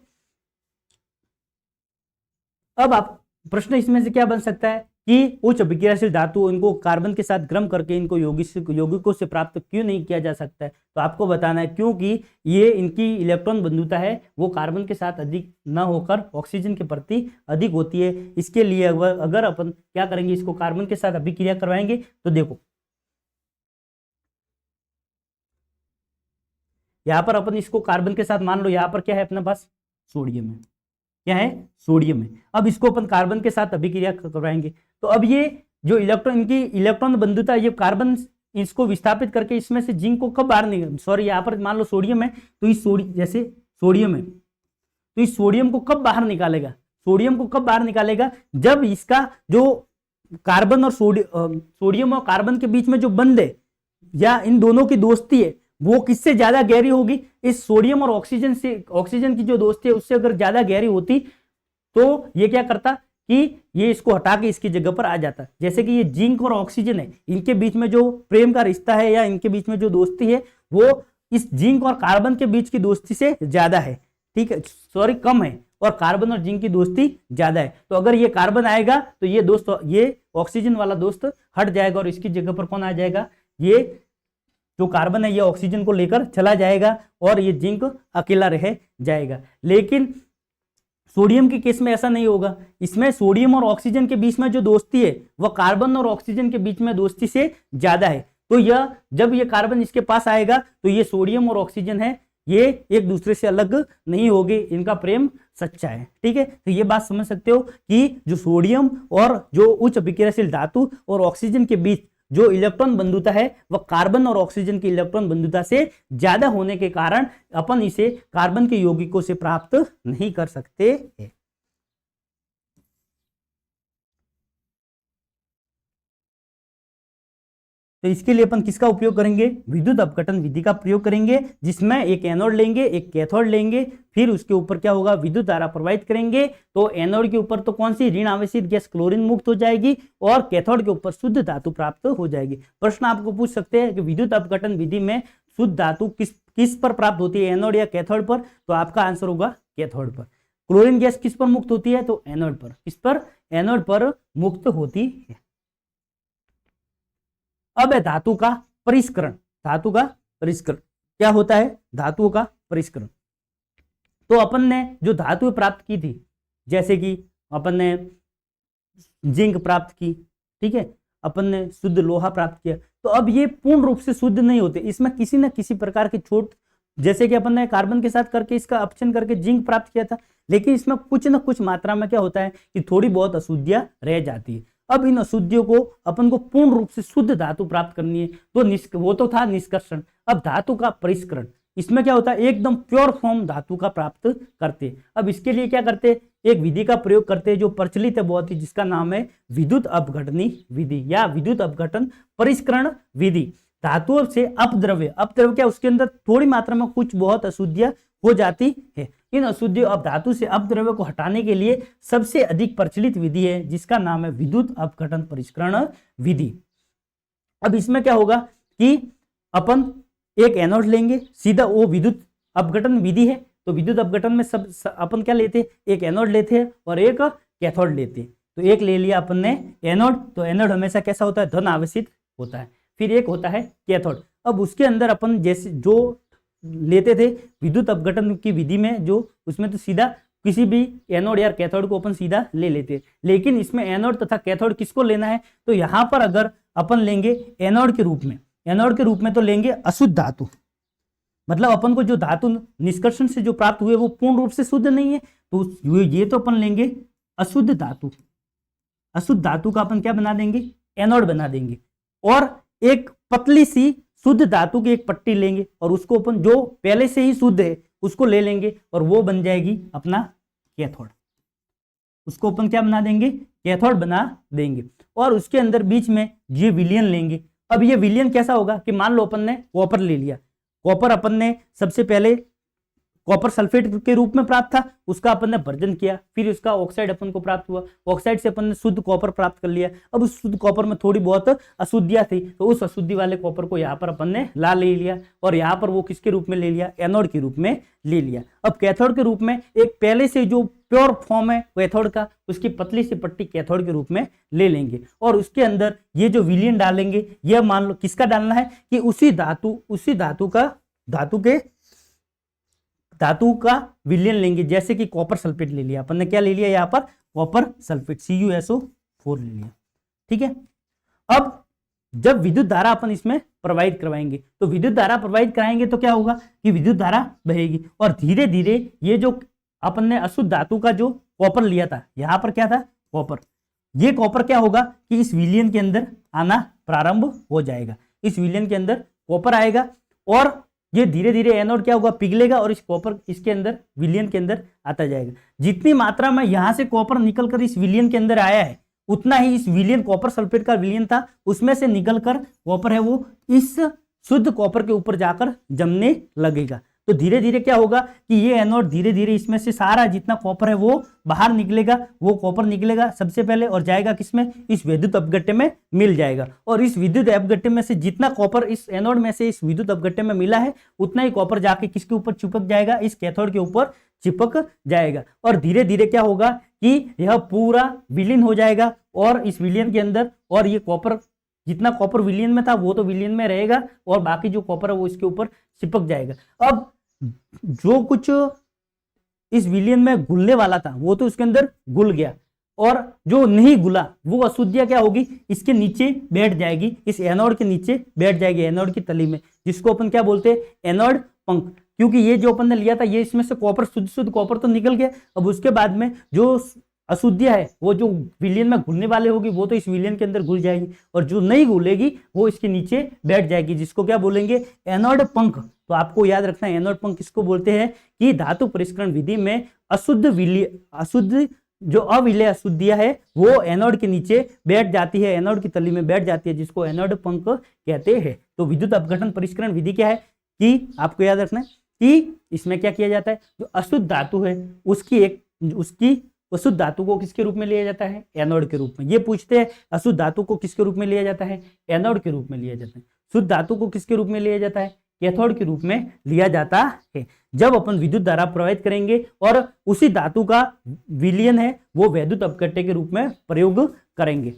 अब आप प्रश्न इसमें से क्या बन सकता है कि उच्च अभिक्रियाशील धातु इनको कार्बन के साथ गर्म करके इनको यौगिकों से प्राप्त क्यों नहीं किया जा सकता है। तो आपको बताना है क्योंकि ये इनकी इलेक्ट्रॉन बंधुता है वो कार्बन के साथ अधिक न होकर ऑक्सीजन के प्रति अधिक होती है। इसके लिए अगर अपन क्या करेंगे, इसको कार्बन के साथ अभिक्रिया करवाएंगे, तो देखो यहाँ पर अपन इसको कार्बन के साथ मान लो, यहाँ पर क्या है अपने पास सोडियम है, क्या है, सोडियम है। अब इसको अपन कार्बन के साथ अभिक्रिया करवाएंगे, तो अब ये जो इलेक्ट्रॉन, इनकी इलेक्ट्रॉन बंधुता, ये कार्बन इसको विस्थापित करके इसमें से जिंक को कब बाहर निकाल, सॉरी यहाँ पर मान लो सोडियम है, तो इस जैसे सोडियम है तो इस सोडियम को कब बाहर निकालेगा, सोडियम को कब बाहर निकालेगा, जब इसका जो कार्बन और सोडियम और कार्बन के बीच में जो बंध है या इन दोनों की दोस्ती है वो किससे ज्यादा गहरी होगी, इस सोडियम और ऑक्सीजन से, ऑक्सीजन की जो दोस्ती है उससे अगर ज्यादा गहरी होती तो ये क्या करता कि ये इसको हटा के इसकी जगह पर आ जाता। जैसे कि ये जिंक और ऑक्सीजन है, इनके बीच में जो प्रेम का रिश्ता है या इनके बीच में जो दोस्ती है वो इस जिंक और कार्बन के बीच की दोस्ती से ज्यादा है, ठीक है, सॉरी कम है, और कार्बन और जिंक की दोस्ती ज्यादा है। तो अगर ये कार्बन आएगा तो ये दोस्त, ये ऑक्सीजन वाला दोस्त हट जाएगा और इसकी जगह पर कौन आ जाएगा, ये जो कार्बन है ये ऑक्सीजन को लेकर चला जाएगा और ये जिंक अकेला रह जाएगा। लेकिन सोडियम के केस में ऐसा नहीं होगा। इसमें सोडियम और ऑक्सीजन के बीच में जो दोस्ती है वह कार्बन और ऑक्सीजन के बीच में दोस्ती से ज्यादा है। तो यह जब ये कार्बन इसके पास आएगा तो ये सोडियम और ऑक्सीजन है, ये एक दूसरे से अलग नहीं होंगे, इनका प्रेम सच्चा है। ठीक है, तो ये बात समझ सकते हो कि जो सोडियम और जो उच्च अभिक्रियाशील धातु और ऑक्सीजन के बीच जो इलेक्ट्रॉन बंधुता है वह कार्बन और ऑक्सीजन की इलेक्ट्रॉन बंधुता से ज्यादा होने के कारण अपन इसे कार्बन के यौगिकों से प्राप्त नहीं कर सकते हैं। तो इसके लिए अपन किसका उपयोग करेंगे? विद्युत अपघटन विधि का प्रयोग करेंगे, जिसमें एक एनोड लेंगे, एक कैथोड लेंगे, फिर उसके ऊपर क्या होगा, विद्युत धारा प्रवाहित करेंगे। तो एनोड के ऊपर तो कौन सी ऋण आवेशित गैस क्लोरीन मुक्त हो जाएगी और कैथोड के ऊपर शुद्ध धातु प्राप्त हो जाएगी। प्रश्न आपको पूछ सकते हैं कि विद्युत अपघटन विधि में शुद्ध धातु किस पर प्राप्त होती है, एनोड या कैथोड पर? तो आपका आंसर होगा कैथोड पर। क्लोरीन गैस किस पर मुक्त होती है? तो एनोड पर। किस पर? एनोड पर मुक्त होती है। अब है धातु का परिष्करण। धातु का परिष्करण क्या होता है? धातुओं का परिष्करण। तो अपन ने जो धातु प्राप्त की थी, जैसे कि अपन ने जिंक प्राप्त की, ठीक है, अपन ने शुद्ध लोहा प्राप्त किया, तो अब ये पूर्ण रूप से शुद्ध नहीं होते, इसमें किसी न किसी प्रकार की छूट, जैसे कि अपन ने कार्बन के साथ करके इसका अपचयन करके जिंक प्राप्त किया था, लेकिन इसमें कुछ न कुछ मात्रा में क्या होता है कि थोड़ी बहुत अशुद्धियां रह जाती है। अब इन अशुद्धियों को अपन को पूर्ण रूप से शुद्ध धातु प्राप्त करनी है, तो वो तो था निष्कर्षण। अब धातु का परिष्करण, इसमें क्या होता है, एकदम प्योर फॉर्म धातु का प्राप्त करते। अब इसके लिए क्या करते, एक विधि का प्रयोग करते जो प्रचलित है बहुत ही, जिसका नाम है विद्युत अपघटनी विधि या विद्युत अपघटन परिष्करण विधि। धातुओं से अपद्रव्य, अपद्रव्य क्या, उसके अंदर थोड़ी मात्रा में कुछ बहुत अशुद्धियां हो जाती है। इन अशुद्धियों अब धातु से अपद्रव्य को हटाने के लिए सबसे अधिक प्रचलित विधि है, जिसका नाम है विद्युत अपघटन परिष्करण विधि। अब इसमें क्या होगा कि अपन एक एनोड लेंगे, सीधा वो विद्युत अपघटन विधि है, तो विद्युत अपघटन में सब अपन क्या लेते हैं, एक एनोड लेते हैं और एक कैथोड लेते हैं। तो एक ले लिया अपन ने एनोड, तो एनोड हमेशा कैसा होता है, धन आवेशित होता है। फिर एक होता है कैथोड। अब उसके अंदर अपन जैसे जो लेते थे विद्युत अपघटन की विधि में, जो उसमें तो सीधा किसी भी एनोड या कैथोड को अपन सीधा ले लेते, लेकिन इसमें एनोड तथा कैथोड किसको लेना है, तो यहां पर अगर अपन लेंगे एनोड के रूप में, एनोड के रूप में तो लेंगे अशुद्ध धातु, मतलब अपन को जो धातु निष्कर्षण से जो प्राप्त हुए वो पूर्ण रूप से शुद्ध नहीं है, तो ये तो अपन लेंगे अशुद्ध धातु। अशुद्ध धातु का अपन क्या बना देंगे, एनोड बना देंगे, और एक पतली सी शुद्ध धातु की एक पट्टी लेंगे और उसको अपन जो पहले से ही शुद्ध है उसको ले लेंगे और वो बन जाएगी अपना कैथोड। उसको अपन क्या बना देंगे, कैथोड बना देंगे। और उसके अंदर बीच में ये विलयन लेंगे। अब ये विलयन कैसा होगा कि मान लो अपन ने कॉपर ले लिया, कॉपर अपन ने सबसे पहले कॉपर सल्फेट के रूप में प्राप्त था, उसका अपन ने भर्जन किया, फिर उसका ऑक्साइड अपन को प्राप्त हुआ, ऑक्साइड से अपन ने शुद्ध कॉपर प्राप्त कर लिया। अब उस शुद्ध कॉपर में थोड़ी बहुत अशुद्धियां थी, तो उस अशुद्धि वाले कॉपर को यहाँ पर अपन ने ला ले लिया और यहाँ पर वो किसके रूप में ले लिया, एनोड के रूप में ले लिया। अब कैथोड के रूप में एक पहले से जो प्योर फॉर्म है कैथोड का, उसकी पतली सी पट्टी कैथोड के रूप में ले लेंगे और उसके अंदर ये जो विलयन डालेंगे, यह मान लो किसका डालना है कि उसी धातु का विलयन लेंगे। जैसे कि कॉपर सल्फेट ले लिया अपन ने, क्या ले लिया यहाँ पर, कॉपर सल्फेट CuSO4 ले लिया, ठीक है। अब जब विद्युत धारा अपन इसमें प्रवाहित करवाएंगे, तो विद्युत धारा प्रवाहित कराएंगे तो क्या होगा कि विद्युत धारा बहेगी और धीरे धीरे ये जो अपन ने अशुद्ध धातु का जो कॉपर लिया था, यहाँ पर क्या था, कॉपर, ये कॉपर क्या होगा कि इस विलयन के अंदर आना प्रारंभ हो जाएगा। इस विलयन के अंदर कॉपर आएगा और ये धीरे धीरे एनोड क्या होगा, पिघलेगा और इस कॉपर इसके अंदर विलयन के अंदर आता जाएगा। जितनी मात्रा में यहां से कॉपर निकलकर इस विलयन के अंदर आया है, उतना ही इस विलयन, कॉपर सल्फेट का विलयन था, उसमें से निकलकर कॉपर है वो इस शुद्ध कॉपर के ऊपर जाकर जमने लगेगा। तो धीरे धीरे क्या होगा कि ये एनोड धीरे धीरे इसमें से सारा जितना कॉपर है वो बाहर निकलेगा। वो कॉपर निकलेगा सबसे पहले और जाएगा किसमें, इस विद्युत अपघट्य में मिल जाएगा। और इस विद्युत अपघट्य में से जितना कॉपर इस एनोड में से इस विद्युत अपघट्य में मिला है, उतना ही कॉपर जाके किसके ऊपर चिपक जाएगा, इस कैथोड के ऊपर चिपक जाएगा। और धीरे धीरे क्या होगा कि यह पूरा विलीन हो जाएगा और इस विलयन के अंदर, और ये कॉपर जितना कॉपर विलयन में था वो तो विलयन में रहेगा और बाकी जो कॉपर है वो इसके ऊपर चिपक जाएगा। अब जो कुछ इस विलयन में घुलने वाला था वो तो उसके अंदर घुल गया, और जो नहीं घुला वो अशुद्धियां क्या होगी, इसके नीचे बैठ जाएगी, इस एनोड के नीचे बैठ जाएगी, एनोड की तली में, जिसको अपन क्या बोलते हैं, एनोड पंख। क्योंकि ये जो अपन ने लिया था ये इसमें से कॉपर, शुद्ध शुद्ध कॉपर तो निकल गया। अब उसके बाद में जो अशुद्धियां है वो जो विलयन में घुलने वाले होगी वो तो इस विलयन के अंदर घुल जाएगी, और जो नहीं घुलेगी वो इसके नीचे बैठ जाएगी, जिसको क्या बोलेंगे, एनोड पंख। तो आपको याद रखना है एनोड पंख किसको बोलते हैं कि धातु परिष्करण विधि में अशुद्ध जो अविलेय अशुद्धियां है वो एनोड के नीचे बैठ जाती है, एनोड की तली में बैठ जाती है, जिसको एनोड पंख कहते हैं। तो विद्युत अपघटन परिष्करण विधि क्या है कि आपको याद रखना है कि इसमें क्या किया जाता है, जो अशुद्ध धातु है उसकी अशुद्ध धातु को किसके रूप में लिया जाता है, एनोड के रूप में। ये पूछते हैं अशुद्ध धातु को किसके रूप में लिया जाता है, एनोड के रूप में लिया जाता है। शुद्ध धातु को किसके रूप में लिया जाता है, कैथोड के रूप में लिया जाता है। जब अपन विद्युत धारा प्रवाहित करेंगे और उसी धातु का विलयन है वो वैद्युत अपघट्य के रूप में प्रयोग करेंगे।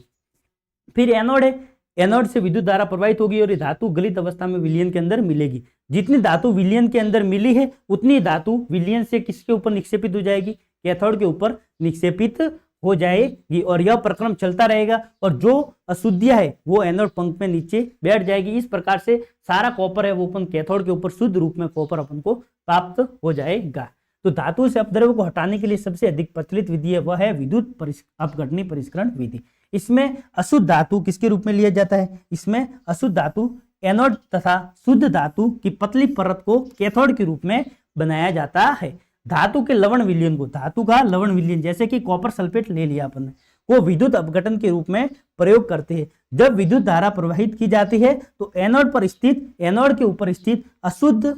फिर एनोड है, एनोड से विद्युत धारा प्रवाहित होगी और ये धातु गलित अवस्था में विलयन के अंदर मिलेगी। जितनी धातु विलयन के अंदर मिली है उतनी धातु विलयन से किसके ऊपर निक्षेपित हो जाएगी, कैथोड के ऊपर निक्षेपित हो जाएगी, और यह प्रक्रम चलता रहेगा, और जो अशुद्धियां है वो एनोड पंख में नीचे बैठ जाएगी। इस प्रकार से सारा कॉपर है वो अपन कैथोड के ऊपर शुद्ध रूप में कॉपर अपन को प्राप्त हो जाएगा। तो धातु से अपद्रव्य को हटाने के लिए सबसे अधिक प्रचलित विधि है वह है विद्युत अपघटनी परिष्करण विधि। इसमें अशुद्ध धातु किसके रूप में लिया जाता है, इसमें अशुद्ध धातु एनोड तथा शुद्ध धातु की पतली परत को कैथोड के रूप में बनाया जाता है। धातु के लवण विलयन को, धातु का लवण विलयन जैसे कि कॉपर सल्फेट ले लिया अपन ने, वो विद्युत अपघटन के रूप में प्रयोग करते हैं। जब विद्युत धारा प्रवाहित की जाती है तो एनोड पर स्थित, एनोड के ऊपर स्थित अशुद्ध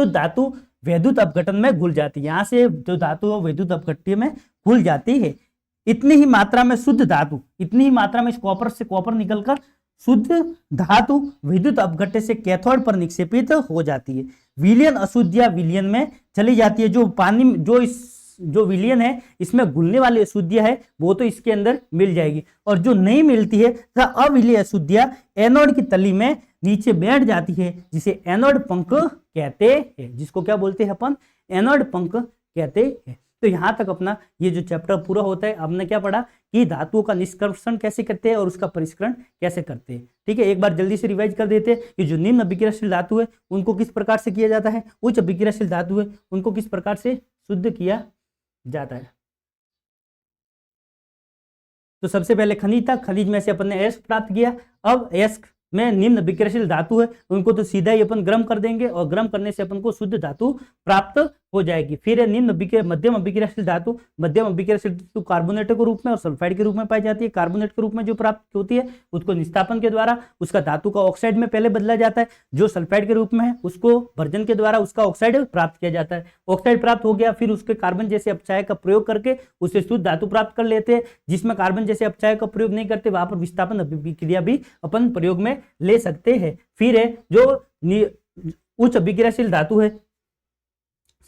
धातु वैद्युत अपघटन में घुल जाती है। यहां से जो धातु है वैद्युत अपघट्य में घुल जाती है। इतनी ही मात्रा में शुद्ध धातु, इतनी ही मात्रा में इस कॉपर से कॉपर निकलकर शुद्ध धातु विद्युत अपघट्य से कैथोड पर निक्षेपित हो जाती है। विलयन अशुद्धियां विलयन में चली जाती है। जो पानी जो विलयन है इसमें घुलने वाली अशुद्धियां है वो तो इसके अंदर मिल जाएगी, और जो नहीं मिलती है तथा अविलेय अशुद्धियां एनोड की तली में नीचे बैठ जाती है, जिसे एनोड पंख कहते हैं, जिसको क्या बोलते हैं अपन, एनोड पंख कहते हैं। तो यहाँ तक अपना ये जो चैप्टर पूरा होता है। हमने क्या पढ़ा कि धातुओं का निष्कर्षण कैसे करते हैं और उसका परिष्करण कैसे करते हैं। ठीक है, एक बार जल्दी से रिवाइज कर देते हैं कि जो निम्न अभिक्रियाशील धातु है उनको किस प्रकार से किया जाता है, उच्च अभिक्रियाशील धातु है उनको किस प्रकार से शुद्ध किया जाता है। तो सबसे पहले खनिज था, खनिज में से अपन ने एस प्राप्त किया। अब एस में निम्न अभिक्रियाशील धातु है उनको तो सीधा ही अपन गर्म कर देंगे, और गर्म करने से अपन को शुद्ध धातु प्राप्त हो जाएगी। फिर है निम्न मध्यम अभिक्रियाशील धातु। मध्यम अभिक्रियाशील धातु कार्बोनेट के रूप में और सल्फाइड के रूप में पाई जाती है। कार्बोनेट के रूप में जो प्राप्त होती है उसको निस्तापन के द्वारा उसका धातु का ऑक्साइड में पहले बदला जाता है। जो सल्फाइड के रूप में है उसको भर्जन के द्वारा उसका ऑक्साइड प्राप्त किया जाता है। ऑक्साइड प्राप्त हो गया, फिर उसके कार्बन जैसे अपचायक का प्रयोग करके उससे शुद्ध धातु प्राप्त कर लेते हैं। जिसमें कार्बन जैसे अपचायक का प्रयोग नहीं करते वहां पर विस्थापन अभिक्रिया भी अपन प्रयोग में ले सकते हैं। फिर है जो उच्च अभिक्रियाशील धातु है,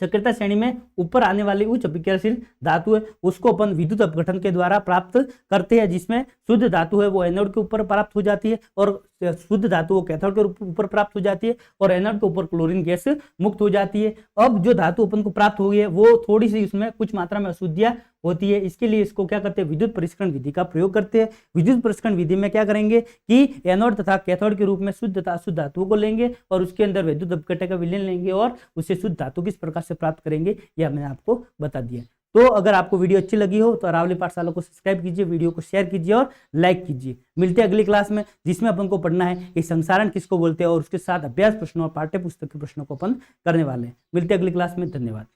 सक्रियता श्रेणी में ऊपर आने वाली उच्च अभिक्रियाशील धातु है उसको अपन विद्युत अपघटन के द्वारा प्राप्त करते हैं, जिसमें शुद्ध धातु है वो एनोड के ऊपर प्राप्त हो जाती है और शुद्ध धातु वो कैथोड के ऊपर प्राप्त हो जाती है और एनोड के ऊपर क्लोरीन गैस मुक्त हो जाती है। अब जो धातु अपन को प्राप्त हुई है वो थोड़ी सी उसमें कुछ मात्रा में अशुद्धियां होती है। इसके लिए इसको क्या करते हैं, विद्युत परिष्करण विधि का प्रयोग करते हैं। विद्युत परिष्करण विधि में क्या करेंगे कि एनोड तथा कैथोड के रूप में शुद्ध तथा अशुद्ध धातुओं को लेंगे और उसके अंदर विद्युत अपघट्य का विलयन लेंगे और उससे शुद्ध धातु किस प्रकार से प्राप्त करेंगे यह मैंने आपको बता दिया। तो अगर आपको वीडियो अच्छी लगी हो तो अरावली पाठशाला को सब्सक्राइब कीजिए, वीडियो को शेयर कीजिए और लाइक कीजिए। मिलते हैं अगली क्लास में जिसमें अपन को पढ़ना है कि संसारण किसको बोलते हैं और उसके साथ अभ्यास प्रश्नों और पाठ्य पुस्तक के प्रश्नों को अपन करने वाले हैं। मिलते हैं अगली क्लास में, धन्यवाद।